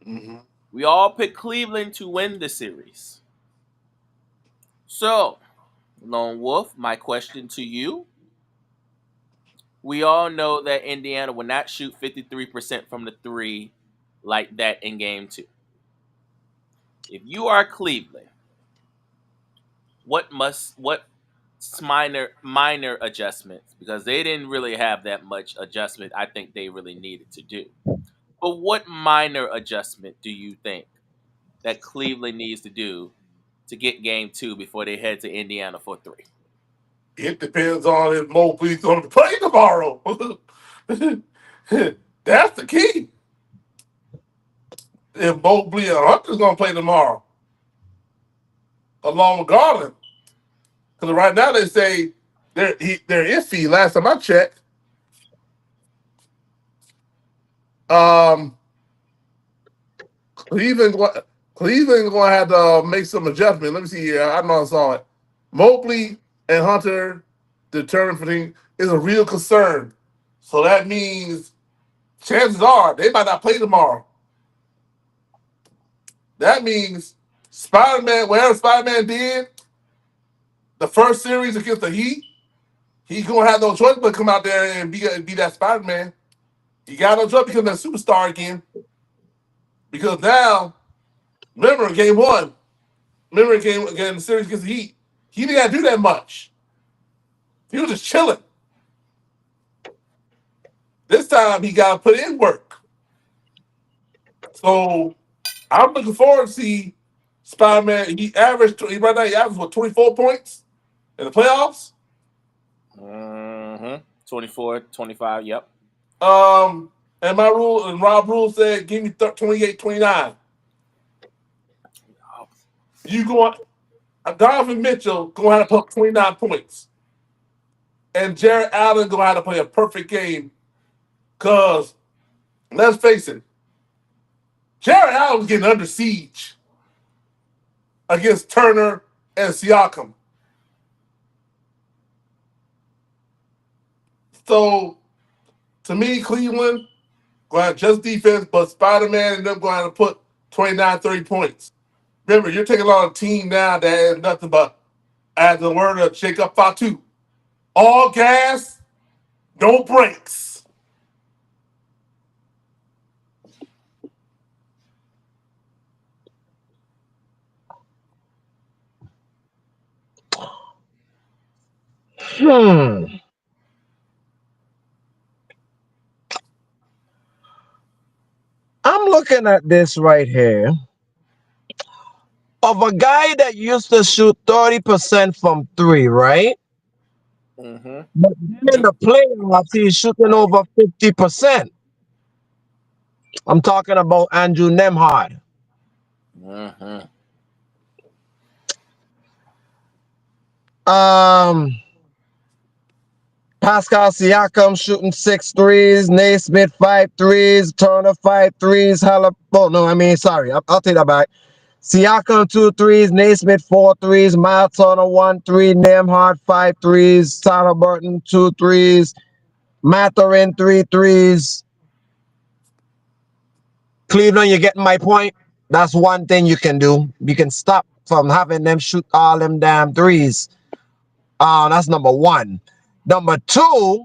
mm-hmm. We all picked Cleveland to win the series. So, Lone Wolf, my question to you. We all know that Indiana will not shoot 53% from the three like that in game two. If you are Cleveland, what minor adjustments, because they didn't really have that much adjustment I think they really needed to do. But what minor adjustment do you think that Cleveland needs to do to get game two before they head to Indiana for three? It depends on if Mobley's going to play tomorrow. That's the key. If Mobley and Hunter's going to play tomorrow, along with Garland. Because right now they say they're iffy. Last time I checked, um, Cleveland Cleveland going to have to make some adjustment. Let me see here. I know I saw it. Mobley and Hunter determined for the is a real concern. So that means chances are they might not play tomorrow. That means Spider Man, whatever Spider Man did the first series against the Heat, he's gonna have no choice but come out there and be that Spider Man. He got no choice to become that superstar again. Because now, remember game one, remember game again the series against the Heat, he didn't have to do that much. He was just chilling. This time he got to put in work. So I'm looking forward to see Spider Man. Right now he averaged what 24 points in the playoffs. Mm-hmm. 24, 25, yep. Um, and my rule and Rob Rule said, give me 28, 29. You going Donovan Mitchell gonna have to put 29 points. And Jared Allen gonna have to play a perfect game. Cause let's face it, Jared Allen was getting under siege against Turner and Siakam. So to me, Cleveland going to have just defense, but Spider-Man and them going to put 29, 30 points. Remember, you're taking on a team now that has nothing but, as the word of Jacob Fatu, all gas, no brakes. Hmm. looking at this right here of a guy that used to shoot 30% from three, right? Mm-hmm. But then in the playoffs, he's shooting over 50%. I'm talking about Andrew Nemhard. Mm-hmm. Um, Pascal Siakam shooting six threes, Naismith five threes, Turner five threes, oh no, I mean sorry, I'll take that back. Siakam two threes, Naismith four threes, Miles Turner one three, Nemhard five threes, Tyler Burton two threes, Mathurin three threes. Cleveland, you're getting my point. That's one thing you can do. You can stop from having them shoot all them damn threes. That's number one. Number two,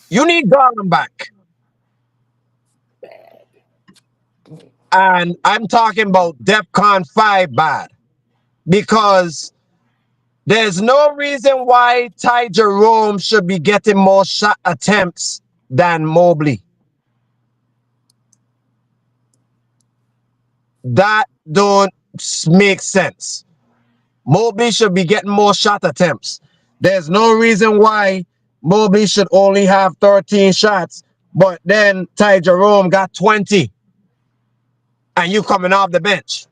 you need Garland back. And I'm talking about DEFCON 5 bad. Because there's no reason why Ty Jerome should be getting more shot attempts than Mobley. That don't make sense. Mobley should be getting more shot attempts. There's no reason why Mobley should only have 13 shots, but then Ty Jerome got 20 and you coming off the bench.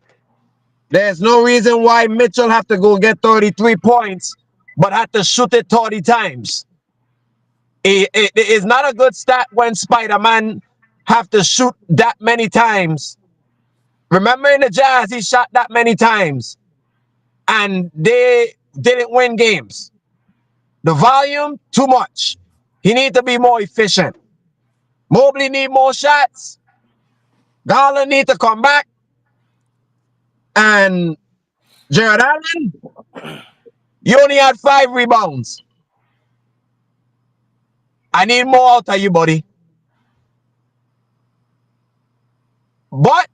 There's no reason why Mitchell have to go get 33 points, but had to shoot it 30 times. It is not a good stat when Spider-Man have to shoot that many times. Remember in the Jazz, he shot that many times, and they didn't win games. The volume, too much. He need to be more efficient. Mobley need more shots. Garland need to come back. And Jared Allen, you only had 5 rebounds. I need more out of you, buddy. But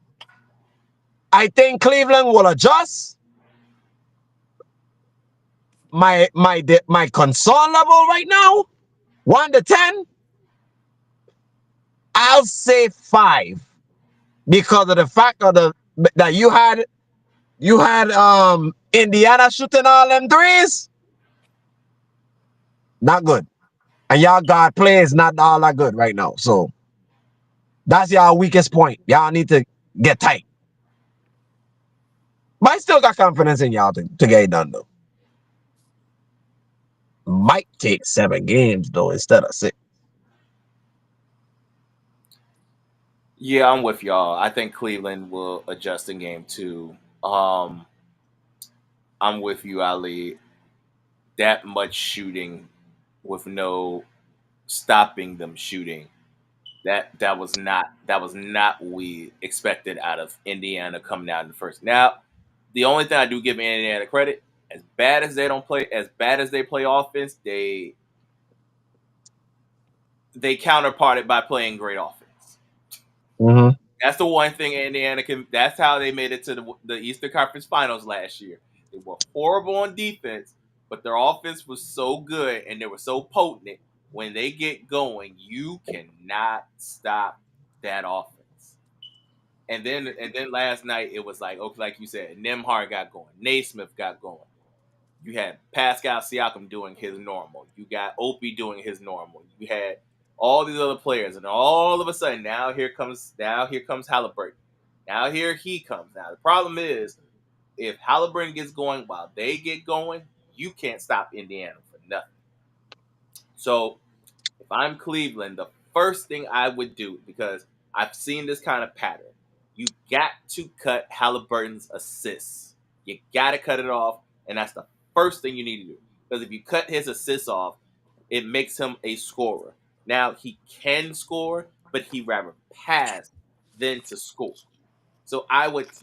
I think Cleveland will adjust. My concern level right now, 1 to 10, I'll say 5 because of the fact of the that you had Indiana shooting all them threes. Not good. And y'all got players not all that good right now. So that's y'all weakest point. Y'all need to get tight. But I still got confidence in y'all to get it done though. Might take 7 games though instead of 6. Yeah, I'm with y'all. I think Cleveland will adjust in game two. I'm with you, Ali. That much shooting with no stopping them shooting. That was not what we expected out of Indiana coming out in the first. Now, the only thing I do give Indiana credit, as bad as they play offense, they counterpart it by playing great offense. Mm-hmm. That's the one thing Indiana can. That's how they made it to the Eastern Conference Finals last year. They were horrible on defense, but their offense was so good and they were so potent. When they get going, you cannot stop that offense. And then last night it was like, okay, like you said, Nemhard got going, Naismith got going. You had Pascal Siakam doing his normal. You got Opie doing his normal. You had all these other players, and all of a sudden, now here comes Halliburton. Now here he comes. Now the problem is, if Halliburton gets going while they get going, you can't stop Indiana for nothing. So if I'm Cleveland, the first thing I would do, because I've seen this kind of pattern, you got to cut Halliburton's assists. You got to cut it off, and that's the first thing you need to do. Because if you cut his assists off, it makes him a scorer. Now, he can score, but he rather pass than to score. So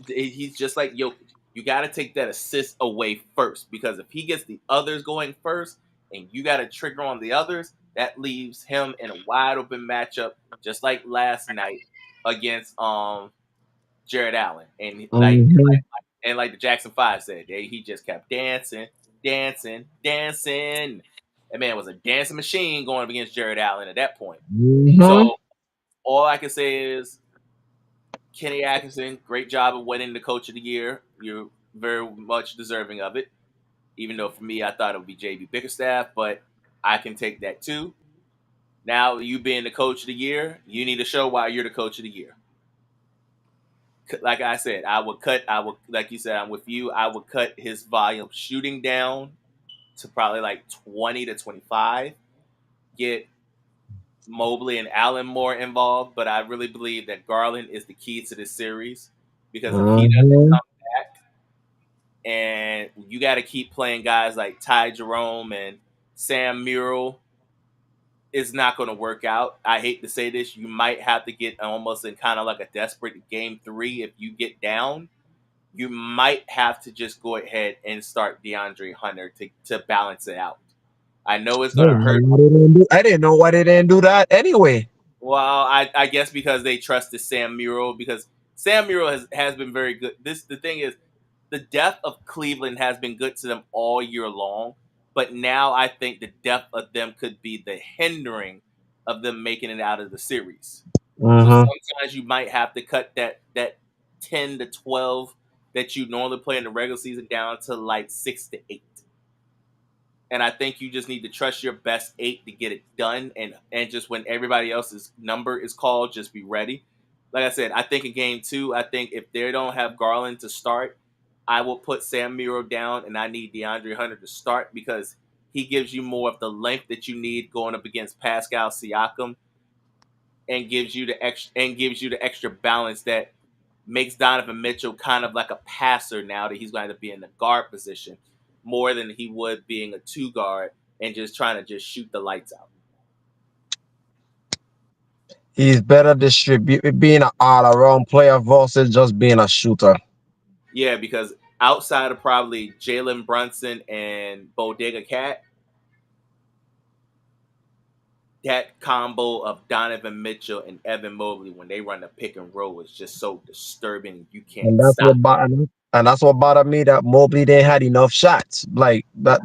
he's just like Jokic. You got to take that assist away first because if he gets the others going first and you got to trigger on the others, that leaves him in a wide open matchup, just like last night against Jared Allen. And Mm-hmm. like the Jackson Five said, he just kept dancing, dancing, dancing. That man was a dancing machine going up against Jared Allen at that point. Mm-hmm. So all I can say is Kenny Atkinson, great job of winning the Coach of the Year. You're very much deserving of it. Even though for me, I thought it would be JB Bickerstaff, but I can take that too. Now, you being the Coach of the Year, you need to show why you're the Coach of the Year. Like I said, like you said, I'm with you. I would cut his volume shooting down to probably like 20 to 25. Get Mobley and Allen more involved, but I really believe that Garland is the key to this series because if he doesn't Mhm. come back, and you got to keep playing guys like Ty Jerome and Sam Murrell, it's not going to work out. I hate to say this, you might have to get almost in kind of like a desperate game three if you get down. You might have to just go ahead and start DeAndre Hunter to balance it out. I know it's I going to hurt. I didn't know why they didn't do that anyway. Well, I guess because they trusted Sam Murrell because Sam Murrell has been very good. The thing is, the depth of Cleveland has been good to them all year long, but now I think the depth of them could be the hindering of them making it out of the series. So Hmm. sometimes you might have to cut that 10 to 12 that you normally play in the regular season down to like 6 to 8. And I think you just need to trust your best eight to get it done, and just when everybody else's number is called, just be ready. Like I said, I think in game two, I think if they don't have Garland to start, I will put Sam Miro down, and I need DeAndre Hunter to start because he gives you more of the length that you need going up against Pascal Siakam, and gives you the extra balance that makes Donovan Mitchell kind of like a passer now that he's going to be in the guard position more than he would being a two guard and just trying to just shoot the lights out. He's better distribute being an all around player versus just being a shooter. Yeah, because outside of probably Jalen Brunson and Bodega Cat, that combo of Donovan Mitchell and Evan Mobley when they run the pick and roll is just so disturbing. You can't And stop it. that's what bothered me that Mobley didn't had enough shots. Like that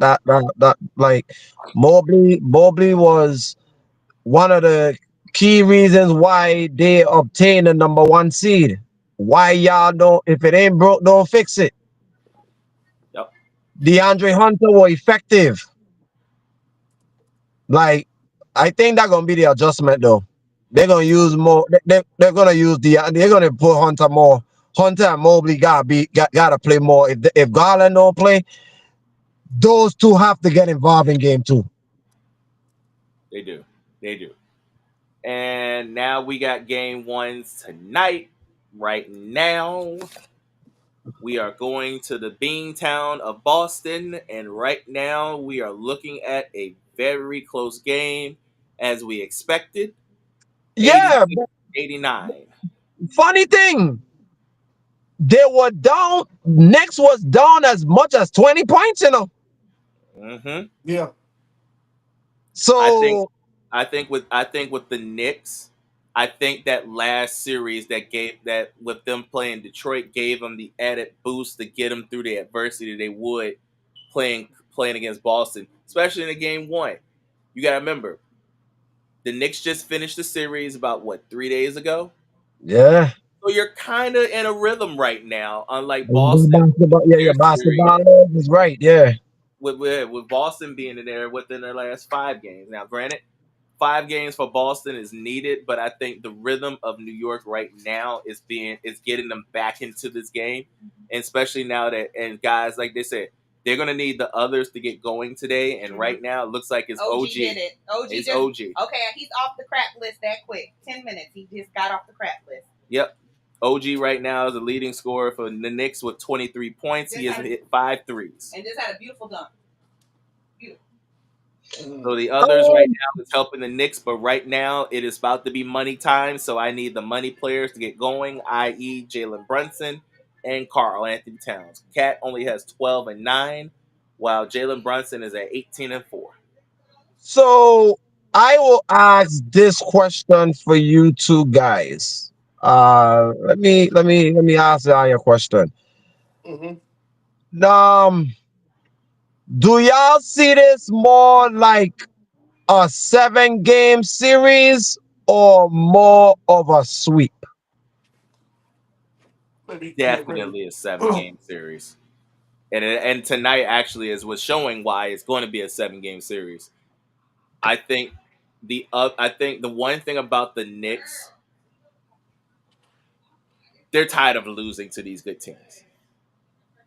like Mobley was one of the key reasons why they obtained the number one seed. Why y'all don't if it ain't broke, don't fix it. Yep, DeAndre Hunter were effective. Like I think that's gonna be the adjustment though. They're gonna use more. They're gonna use they're gonna put Hunter more. Hunter and Mobley gotta play more. If Garland don't play, those two have to get involved in game two. they do. They do. And now we got game ones tonight. Right now, we are going to the Beantown of Boston, and right now we are looking at a very close game, as we expected. Yeah, 86, but 89. funny thing, they were down. Next was down as much as 20 points. Mm-hmm. Yeah. I think So I think with the Knicks, I think that last series that gave that with them playing Detroit gave them the added boost to get them through the adversity they would playing against Boston, especially in the game one. You got to remember the Knicks just finished the series about what 3 days ago, yeah, so you're kind of in a rhythm right now. Unlike Boston, basketball. Yeah, their yeah, series basketball is right. Yeah, with Boston being in there within their last 5 games. Now, granted, 5 games for Boston is needed, but I think the rhythm of New York right now is getting them back into this game, and especially now that and guys like they said they're gonna need the others to get going today. And right now it looks like it's OG. did it. OG It's just OG. okay. He's off the crap list that quick. 10 minutes. He just got off the crap list. Yep. OG right now is the leading scorer for the Knicks with 23 points. He has hit 5 threes. And just had a beautiful dunk. Beautiful. So the others right um, now is helping the Knicks, but right now it is about to be money time. So I need the money players to get going, i.e., Jalen Brunson and Carl Anthony Towns. Cat only has 12 and 9, while Jalen Brunson is at 18 and 4. so I will ask this question for you two guys. Let me ask you a question. Mm-hmm. Um, do y'all see this more like a 7 game series or more of a sweep? Maybe maybe. Definitely a 7 game series. And tonight actually is what's showing why it's going to be a 7 game series. I think I think the one thing about the Knicks, they're tired of losing to these good teams.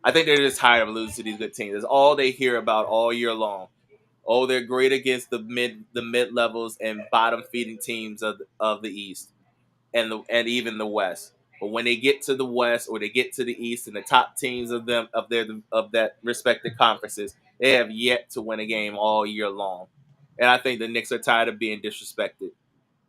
I think they're just tired of losing to these good teams. That's all they hear about all year long. Oh, they're great against the mid levels and bottom feeding teams of the East and even the West. But when they get to the West or they get to the East and the top teams of that respective conferences, they have yet to win a game all year long. And I think the Knicks are tired of being disrespected.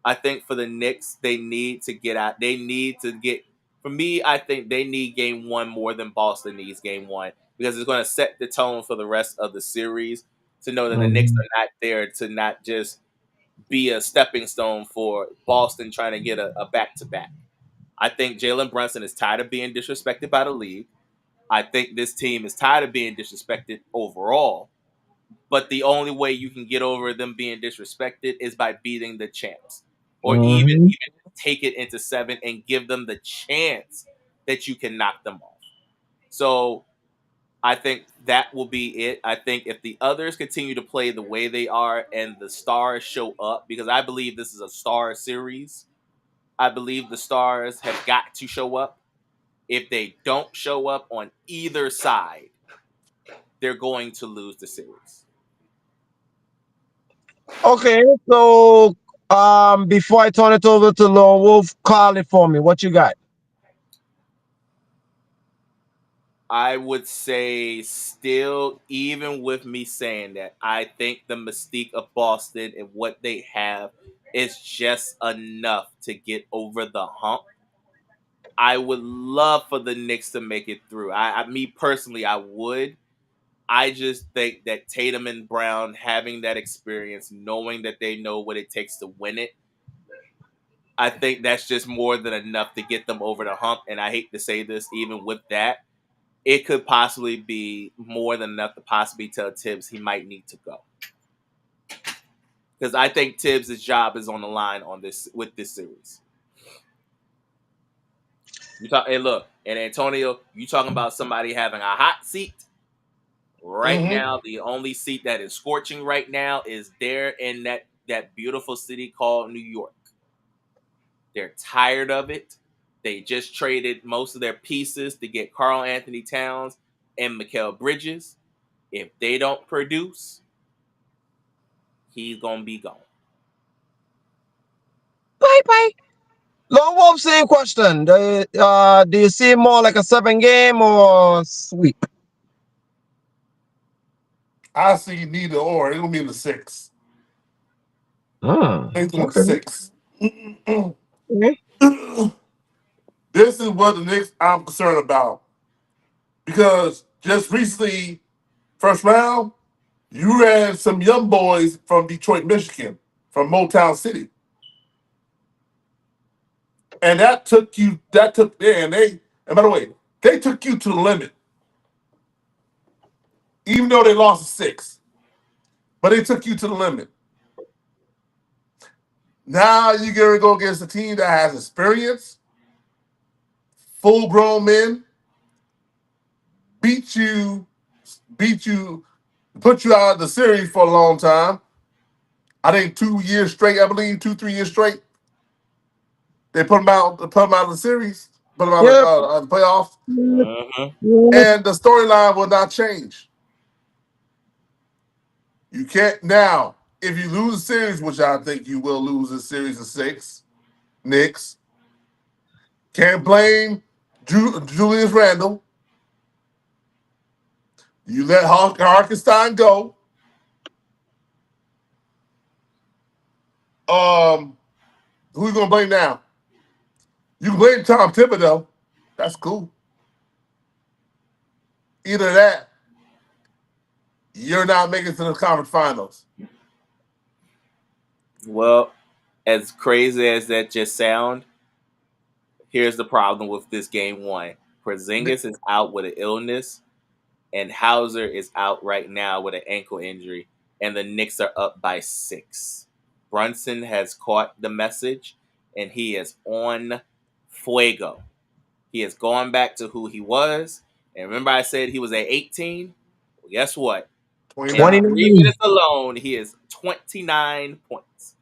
I think for the Knicks, they need to get out. They need to get. For me, I think they need game one more than Boston needs game one because it's going to set the tone for the rest of the series to know that the Knicks Mhm. are not there to not just be a stepping stone for Boston trying to get a back to back. I think Jalen Brunson is tired of being disrespected by the league. I think this team is tired of being disrespected overall. But the only way you can get over them being disrespected is by beating the champs, or Mhm. even take it into 7 and give them the chance that you can knock them off. So I think that will be it. I think if the others continue to play the way they are and the stars show up, because I believe this is a star series, I believe the stars have got to show up. If they don't show up on either side, they're going to lose the series. Okay, so before I turn it over to Lone Wolf, call it for me. What you got? I would say still, even with me saying that, I think the mystique of Boston and what they have is just enough to get over the hump. I would love for the Knicks to make it through. Me personally, I would. I just think that Tatum and Brown having that experience, knowing that they know what it takes to win it, I think that's just more than enough to get them over the hump. And I hate to say this, even with that, it could possibly be more than enough to possibly tell Tibbs he might need to go. Because I think Tibbs' job is on the line on this with this series. Hey, look, and Antonio, you talking about somebody having a hot seat right Mm-hmm. now? The only seat that is scorching right now is there in that beautiful city called New York. They're tired of it. They just traded most of their pieces to get Carl Anthony Towns and Mikal Bridges. If they don't produce, he's gonna be gone. Bye bye. Lone Wolf, same question. Do you see it more like a 7 game or sweep? I see neither or. It's gonna be in the six. It's going Okay. six. Okay. This is what the Knicks I'm concerned about because just recently, first round, you had some young boys from Detroit, Michigan, from Motown City, and that took you. That took there, and they. And by the way, they took you to the limit, even though they lost 6. But they took you to the limit. Now you're gonna go against a team that has experience, full grown men, beat you, beat you, put you out of the series for a long time. I think 2 years straight, I believe 2, 3 years straight. They put them out of the series, put them out of Yep. the playoffs, Yep. Mm-hmm. Yep. and the storyline will not change. You can't now. If you lose a series, which I think you will lose a series of 6, Knicks can't blame Julius Randle. You let Harkenstein go. Um, who you gonna blame now? You can blame Tom Thibodeau. That's cool. Either that, you're not making it to the conference finals. Well, as crazy as that just sound, here's the problem with this game one. Porzingis is out with an illness, and Hauser is out right now with an ankle injury, and the Knicks are up by 6. Brunson has caught the message, and he is on fuego. He is going back to who he was. And remember, I said he was at 18. Well, guess what? In 29. 3 minutes 29. alone, he is 29 points.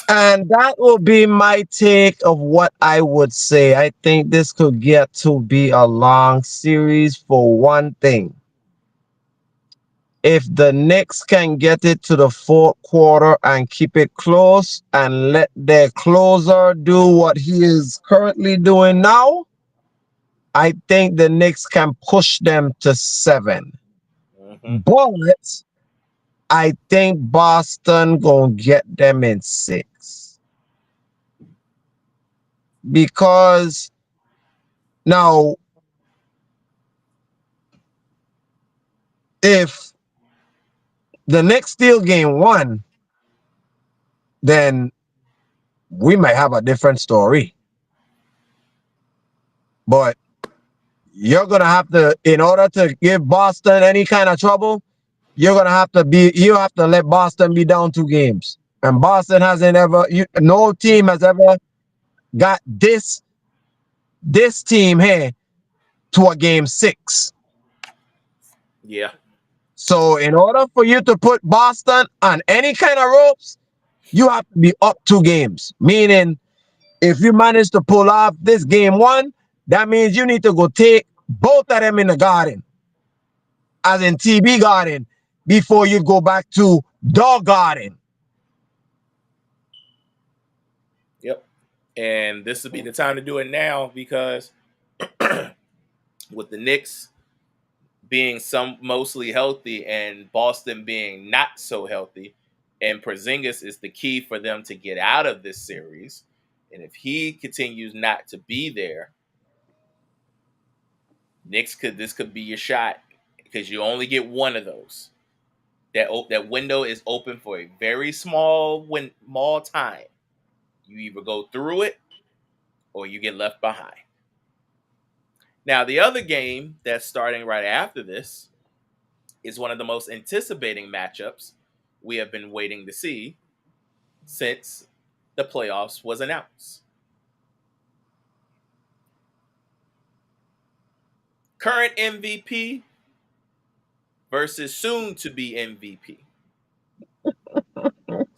And that will be my take of what I would say. I think this could get to be a long series for one thing. If the Knicks can get it to the fourth quarter and keep it close and let their closer do what he is currently doing now, I think the Knicks can push them to 7. Mm-hmm. But I think Boston gonna get them in 6 because now if the Knicks steal game 1, then we might have a different story. But you're gonna have to, in order to give Boston any kind of trouble, you have to let Boston be down 2 games. And Boston hasn't ever, no team has ever got this team here to a game 6. Yeah. So in order for you to put Boston on any kind of ropes, you have to be up 2 games. Meaning, if you manage to pull off this game 1, that means you need to go take both of them in the garden, as in TB garden, before you go back to dog garden. Yep. And this would be the time to do it now because with the Knicks being some mostly healthy and Boston being not so healthy, and Porzingis is the key for them to get out of this series. And if he continues not to be there, this could be your shot because you only get one of those. That window is open for a very small time. You either go through it or you get left behind. Now, the other game that's starting right after this is one of the most anticipating matchups we have been waiting to see since the playoffs was announced. Current MVP versus soon to be MVP.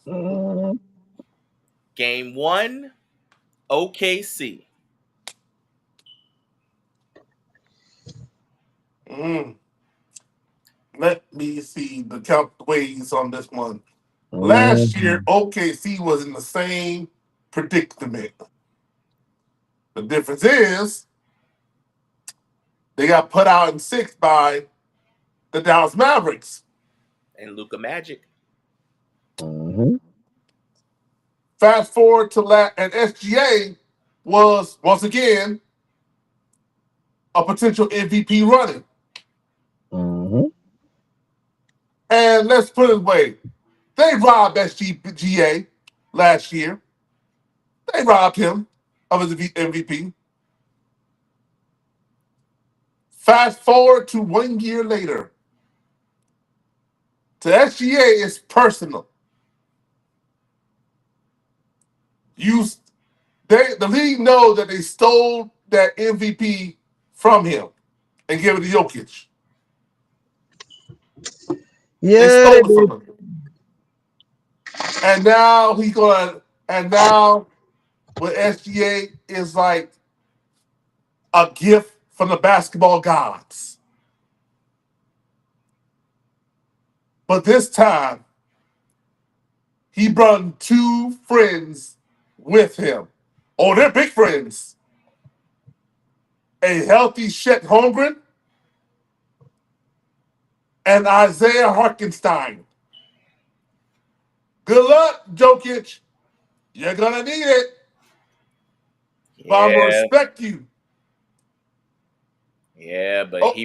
Mm, Game 1, OKC. Mm. Let me see the count ways on this one. Last year, mm, OKC was in the same predicament. The difference is they got put out in 6 by the Dallas Mavericks. And Luka Magic. mhm, Fast forward to and SGA was once again a potential MVP running. mhm, And let's put it away. They robbed SGA last year. They robbed him of his MVP. Fast forward to 1 year later. To SGA, it's personal. You, the league know that they stole that MVP from him and gave it to Jokic. They yeah, they stole it did. from him, and now he's gonna. And now with SGA is like a gift from the basketball gods. But this time, he brought 2 friends with him. Oh, they're big friends. A healthy Chet Holmgren and Isaiah Harkenstein. Good luck, Jokic. You're gonna need it, but I'm gonna Yeah, respect you. yeah, Oh, but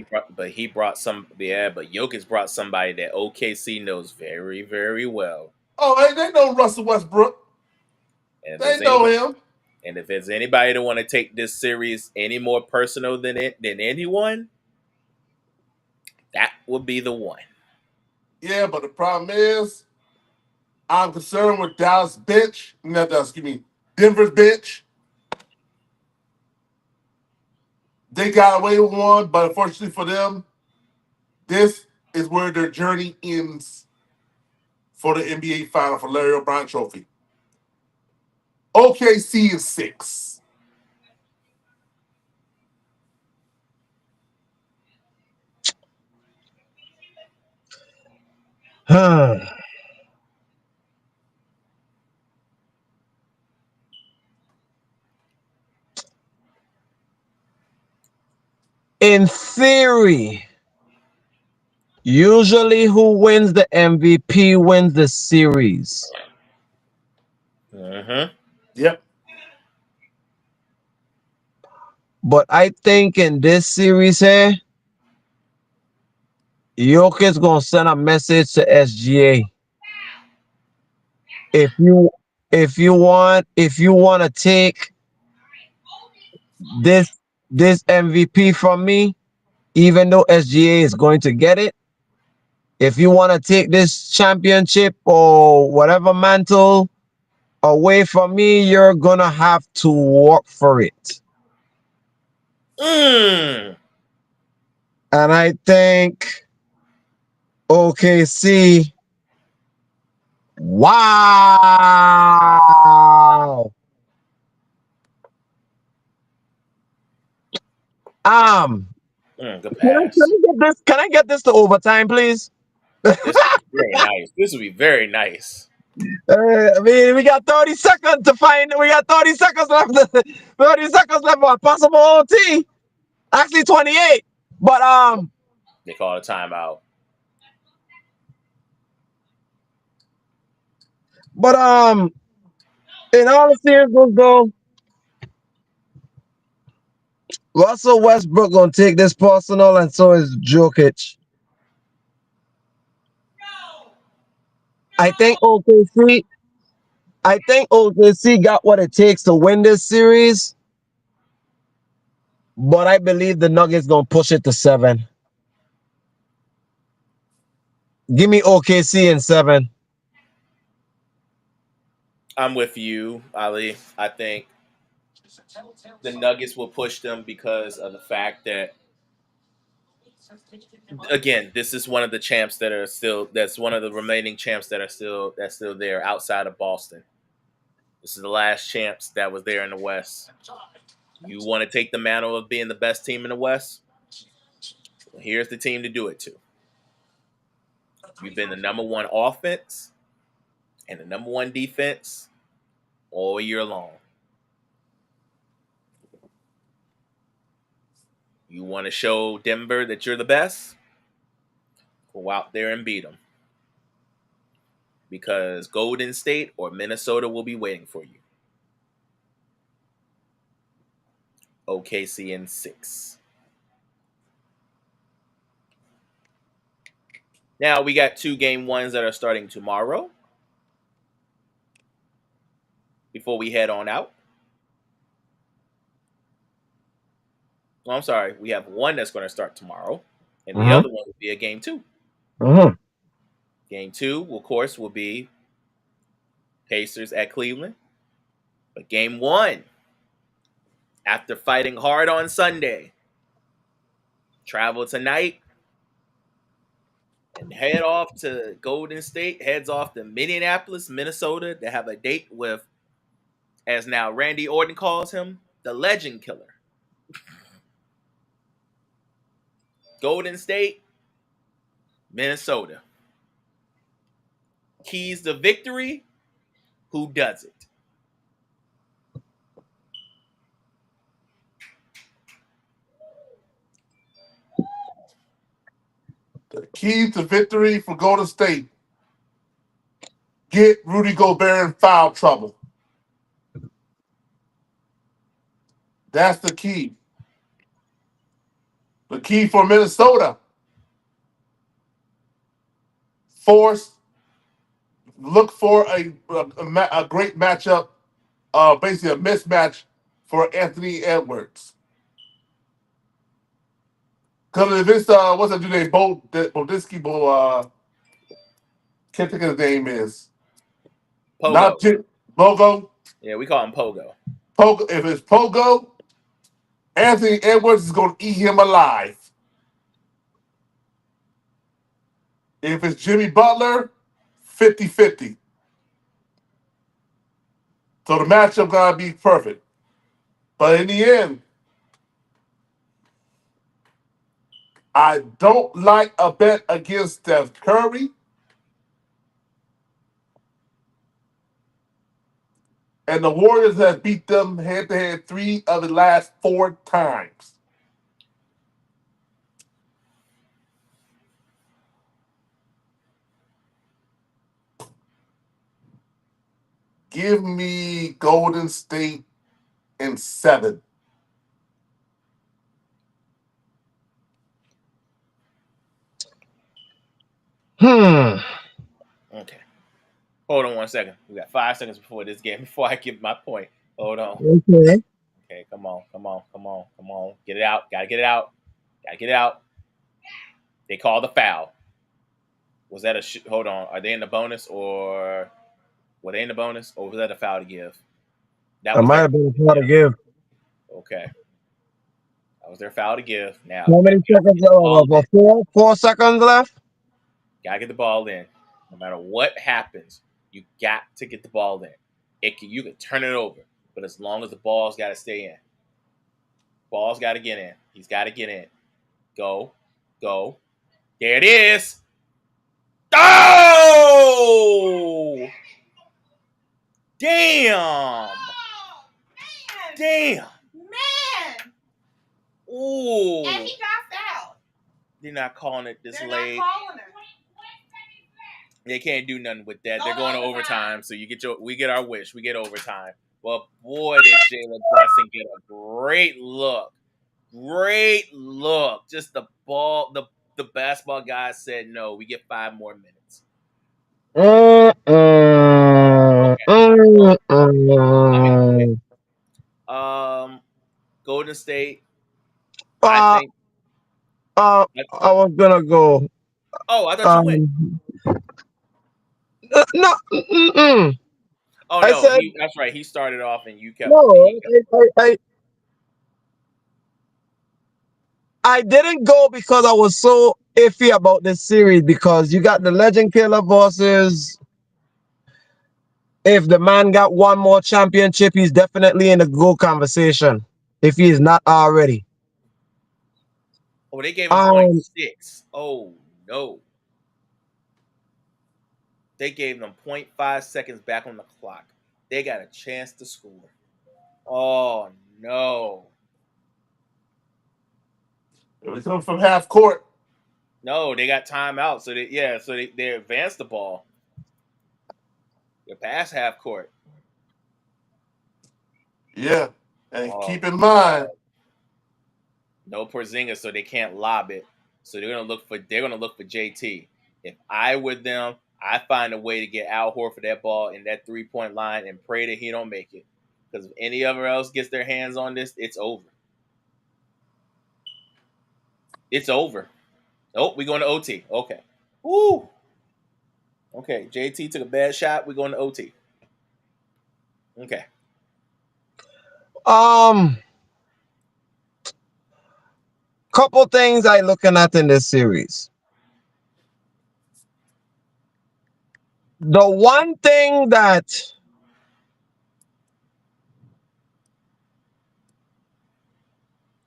Jokic brought somebody that OKC knows very, very well. hey, they know Russell Westbrook. And if They there's know anybody him. and if there's anybody that want to take this series any more personal than anyone, that would be the one. Yeah, but the problem is, I'm concerned with Dallas bench. No, excuse me, Denver's bench. They got away with one, but unfortunately for them, this is where their journey ends for the NBA Final for Larry O'Brien Trophy. OKC is 6. In theory, usually who wins the MVP wins the series. Mm-hmm. Yep. But I think in this series here, Jokic's gonna send a message to SGA. If you if you want to take this this MVP from me, even though SGA is going to get it, if you want to take this championship or whatever mantle away from me, you're gonna have to work for it. Mm. And I think OKC, wow. Um, Good can I, can pass. I get this? Can I get this to overtime, please? This would be very nice. This would be very nice. I mean, we got 30 seconds to find. We got 30 seconds left. 30 seconds left for a possible OT. Actually, 28. But They call a timeout. but um, in all seriousness, though, Russell Westbrook gonna take this personal, and so is Jokic. I think OKC. I think OKC got what it takes to win this series, but I believe the Nuggets gonna push it to 7. Give me OKC in 7. I'm with you, Ali. I think the Nuggets will push them because of the fact that, again, this is one of the champs that are still. That's one of the remaining champs that are still there outside of Boston. This is the last champs that was there in the West. You want to take the mantle of being the best team in the West? Well, here's the team to do it to. You've been the number one offense and the number one defense all year long. You want to show Denver that you're the best? Go out there and beat them. Because Golden State or Minnesota will be waiting for you. OKC in 6. Now we got 2 game 1s that are starting tomorrow. Before we head on out. Oh, I'm sorry. We have one that's going to start tomorrow, and the Mm-hmm. other one will be a game 2. Mm-hmm. Game 2, of course, will be Pacers at Cleveland. But game 1, after fighting hard on Sunday, travel tonight and head off to Golden State, heads off to Minneapolis, Minnesota to have a date with, as now Randy Orton calls him, the legend killer. Golden State, Minnesota. Keys to victory, who does it? The key to victory for Golden State: get Rudy Gobert in foul trouble. That's the key. The key for Minnesota: force, look for a great matchup, basically a mismatch for Anthony Edwards. Because if it's what's that dude named Bodisky, can't think of the name is not Pogo. Bogo. Yeah, we call him Pogo. Pogo. If it's Pogo, Anthony Edwards is going to eat him alive. If it's Jimmy Butler, 50-50. So the matchup got to be perfect. But in the end, I don't like a bet against Steph Curry. And the Warriors have beat them head-to-head 3 of the last 4 times. Give me Golden State in 7. Hmm. Okay. Hold on 1 second. We got 5 seconds before this game. Before I give my point. Hold on. Okay. Okay, come on, come on, come on, come on. Get it out. Gotta get it out. Gotta get it out. They call the foul. Was that a hold on? Are they in the bonus or were they in the bonus or was that a foul to give? That I was might their have foul been to trying to give. give. Okay, that was their foul to give. Now How you many gotta seconds? get the ball in. About 4 seconds left. Gotta get the ball in. No matter what happens, you got to get the ball in. You can turn it over, but as long as the ball's got to stay in, ball's got to get in. He's got to get in. Go, go. There it is. Oh! Damn! Damn! Man! Ooh! And he got fouled. They're not calling it this They're late. not calling it. They can't do nothing with that. Go They're to going to overtime. overtime, so we get our wish. We get overtime. Well, boy, did Jalen Brunson get a great look. Great look. Just the ball. The basketball guy said no. We get 5 more minutes. Okay. So I'm gonna go ahead. Golden State. I Uh, think. I was gonna go. Oh, I thought you went. Um, no, Oh I no, said he. That's right. He started off, and you kept. no. He kept. I didn't go because I was so iffy about this series because you got the Legend Killer versus if the man got one more championship, he's definitely in the GOAT conversation. If he is not already. Oh, they gave him point Um, 6. Oh no, they gave them point 0.5 seconds back on the clock. They got a chance to score. Oh no, It was coming from half court. no, they got timeout. So they advanced the ball. They're past half court. Yeah. And Oh keep in mind, no, no Porzingis, so they can't lob it. So they're gonna look for JT. If I were them, I find a way to get Al Horford that ball in that 3 point line and pray that he don't make it. Because if any other else gets their hands on this, it's over. It's over. Oh, we going to OT. Okay. Woo. Okay. JT took a bad shot. We're going to OT. Okay. um, couple things I looking at in this series.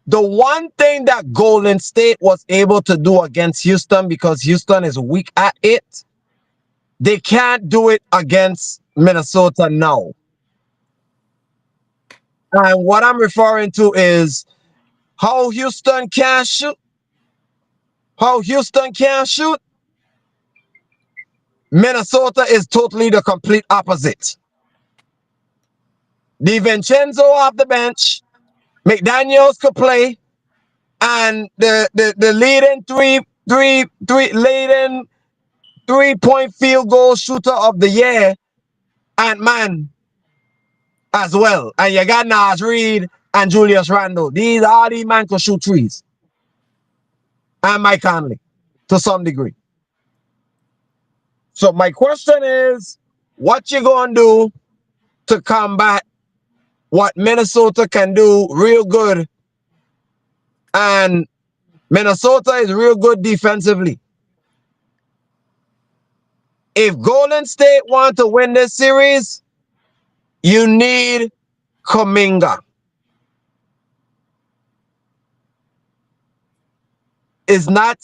The one thing that Golden State was able to do against Houston because Houston is weak at it, they can't do it against Minnesota now. And what I'm referring to is how Houston can shoot. How Houston can shoot. Minnesota is totally the complete opposite. DiVincenzo off the bench. McDaniels could play. And the leading leading 3-point field goal shooter of the year, Ant Man, as well. And you got Nas Reed and Julius Randle. These men could shoot threes. And Mike Conley to some degree. So my question is, what you gonna do to combat what Minnesota can do real good And Minnesota is real good defensively. If Golden State want to win this series, you need Kuminga. Is not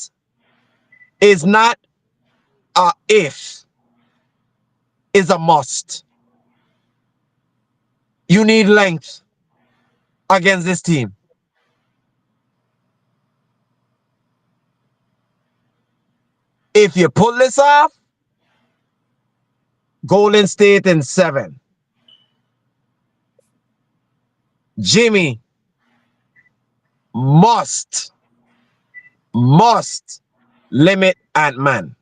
a if, is a must. You need length against this team. If you pull this off, Golden State in 7. Jimmy must, must limit Ant-Man.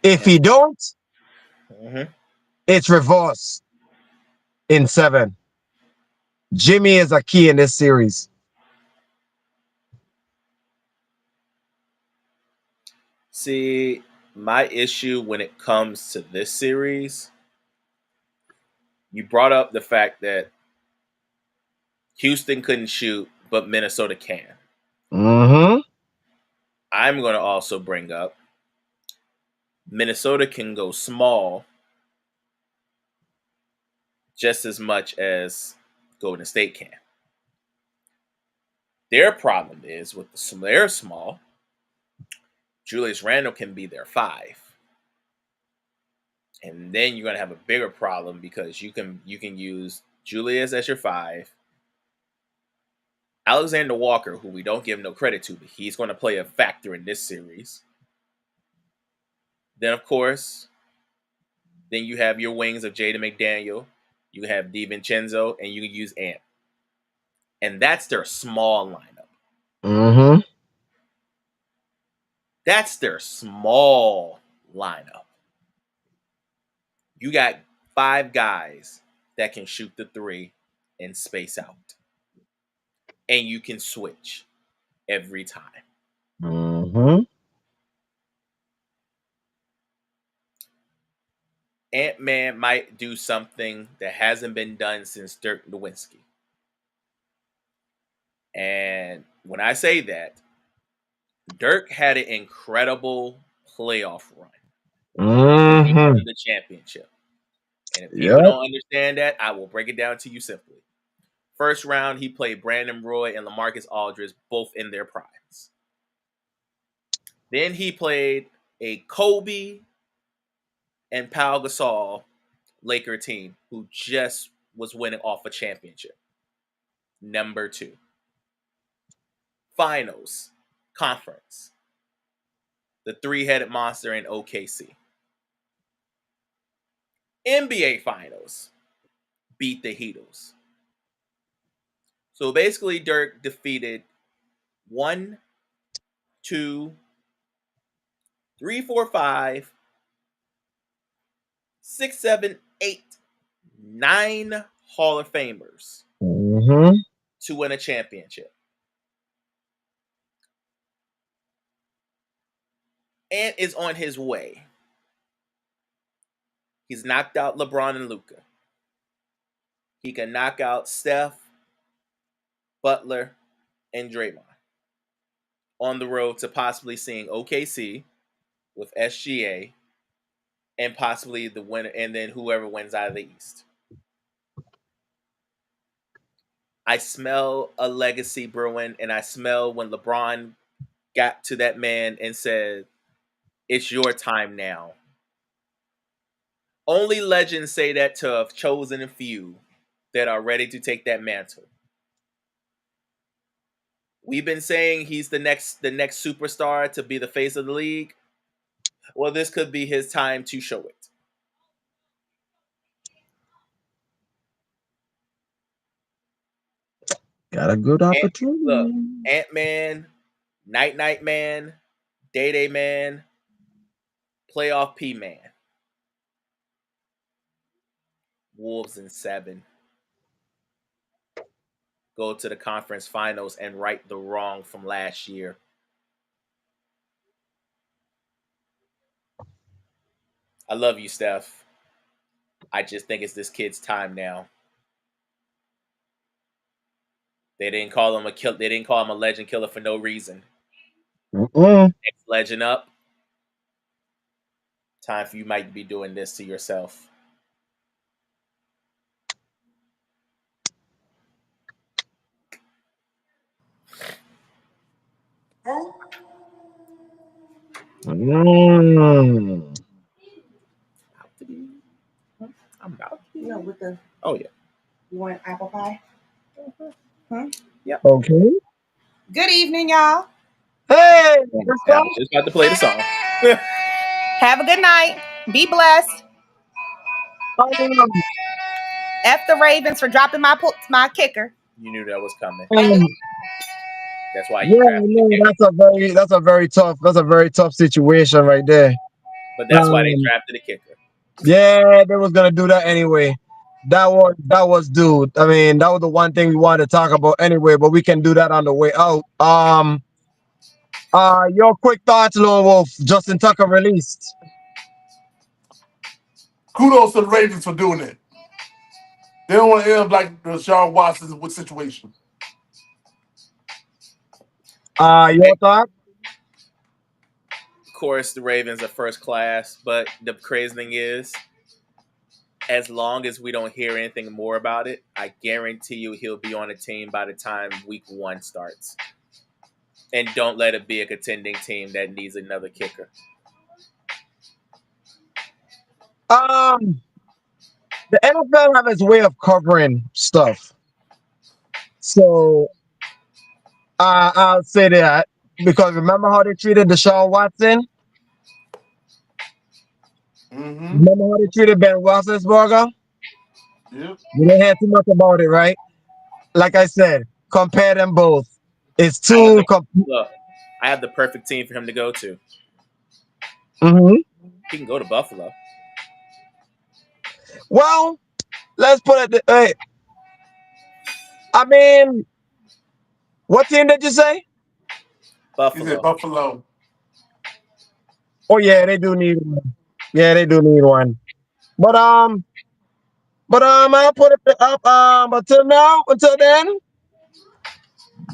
If he don't, Mm-hmm. it's reverse in 7. Jimmy is a key in this series. See, my issue when it comes to this series, you brought up the fact that Houston couldn't shoot, but Minnesota can. Mm-hmm. I'm going to also bring up Minnesota can go small just as much as Golden State can. Their problem is with their small, Julius Randle can be their 5. And then you're gonna have a bigger problem because you can use Julius as your 5. Alexander Walker, who we don't give no credit to, but he's going to play a factor in this series. Then, of course, then you have your wings of Jaden McDaniel. You have DiVincenzo, and you can use Ant. And that's their small lineup. Mm-hmm. That's their small lineup. You got 5 guys that can shoot the 3 and space out. And you can switch every time. Mm-hmm. Ant-Man might do something that hasn't been done since Dirk Nowitzki. And when I say that, Dirk had an incredible playoff run when he Mm-hmm. won the championship. And if people Yep. don't understand that, I will break it down to you simply. First round, he played Brandon Roy and LaMarcus Aldridge, both in their primes. Then he played a Kobe and Pau Gasol Laker team who just was winning off a championship. Number 2. Finals, conference. The 3-headed monster in OKC. NBA Finals, beat the Heatles. So basically, Dirk defeated 1, 2, 3, 4, 5, 6, 7, 8, 9 Hall of Famers Mm-hmm. to win a championship. And is on his way. He's knocked out LeBron and Luka. He can knock out Steph, Butler, and Draymond. On the road to possibly seeing OKC with SGA and possibly the winner, and then whoever wins out of the East. I smell a legacy brewing, and I smell when LeBron got to that man and said, "It's your time now." Only legends say that to have chosen a few that are ready to take that mantle. We've been saying he's the next superstar to be the face of the league. Well, this could be his time to show it. Got a good Ant, look, opportunity. Ant Man, Night Night Man, Day Day Man, Playoff P Man, Wolves in 7. Go to the conference finals and right the wrong from last year. I love you, Steph. I just think it's this kid's time now. They didn't call him a kill. They didn't call him a legend killer for no reason. Mm-mm. Next legend up. Time for you might be doing this to yourself. Mm. I'm out. No, with the Oh yeah. you want apple pie? Hmm? Yep. Okay. Good evening, y'all. Hey, what's And I up? was just about to play the song. Have a good night. Be blessed. Um, F the Ravens for dropping my kicker. You knew that was coming. um, That's why you yeah, drafted the no, kicker. that's a very tough situation right there. But that's why they Um, drafted a kicker. yeah, they was gonna do that anyway. That was dude. I mean, that was the one thing we wanted to talk about anyway, but we can do that on the way out. Your quick thoughts, Lone Wolf. Justin Tucker released. Kudos to the Ravens for doing it. They don't want to end up like the Deshaun Watson situation. Your thought? Of course, the Ravens are first class, but the crazy thing is, as long as we don't hear anything more about it, I guarantee you he'll be on a team by the time week 1 starts. And don't let it be a contending team that needs another kicker. Um, the NFL have its way of covering stuff. So I'll say that because remember how they treated Deshaun Watson? Mm-hmm. Remember how they treated Ben Roethlisberger? Yep. You didn't hear too much about it, right? Like I said, compare them both. It's I have two. the look. I have the perfect team for him to go to. Mhm. He can go to Buffalo. Well, let's put it. Hey, I mean, what team did you say? He said Buffalo. Buffalo. Oh yeah, they do need one. Yeah, they do need one. But I'll put it up. Until now, until then,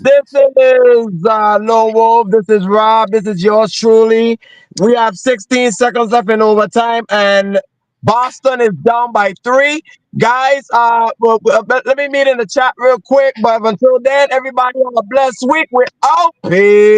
this is Lone Wolf. This is Rob. This is yours truly. We have 16 seconds left in overtime, and Boston is down by 3. Guys, let me meet in the chat real quick. But until then, everybody have a blessed week. We're out. Peace.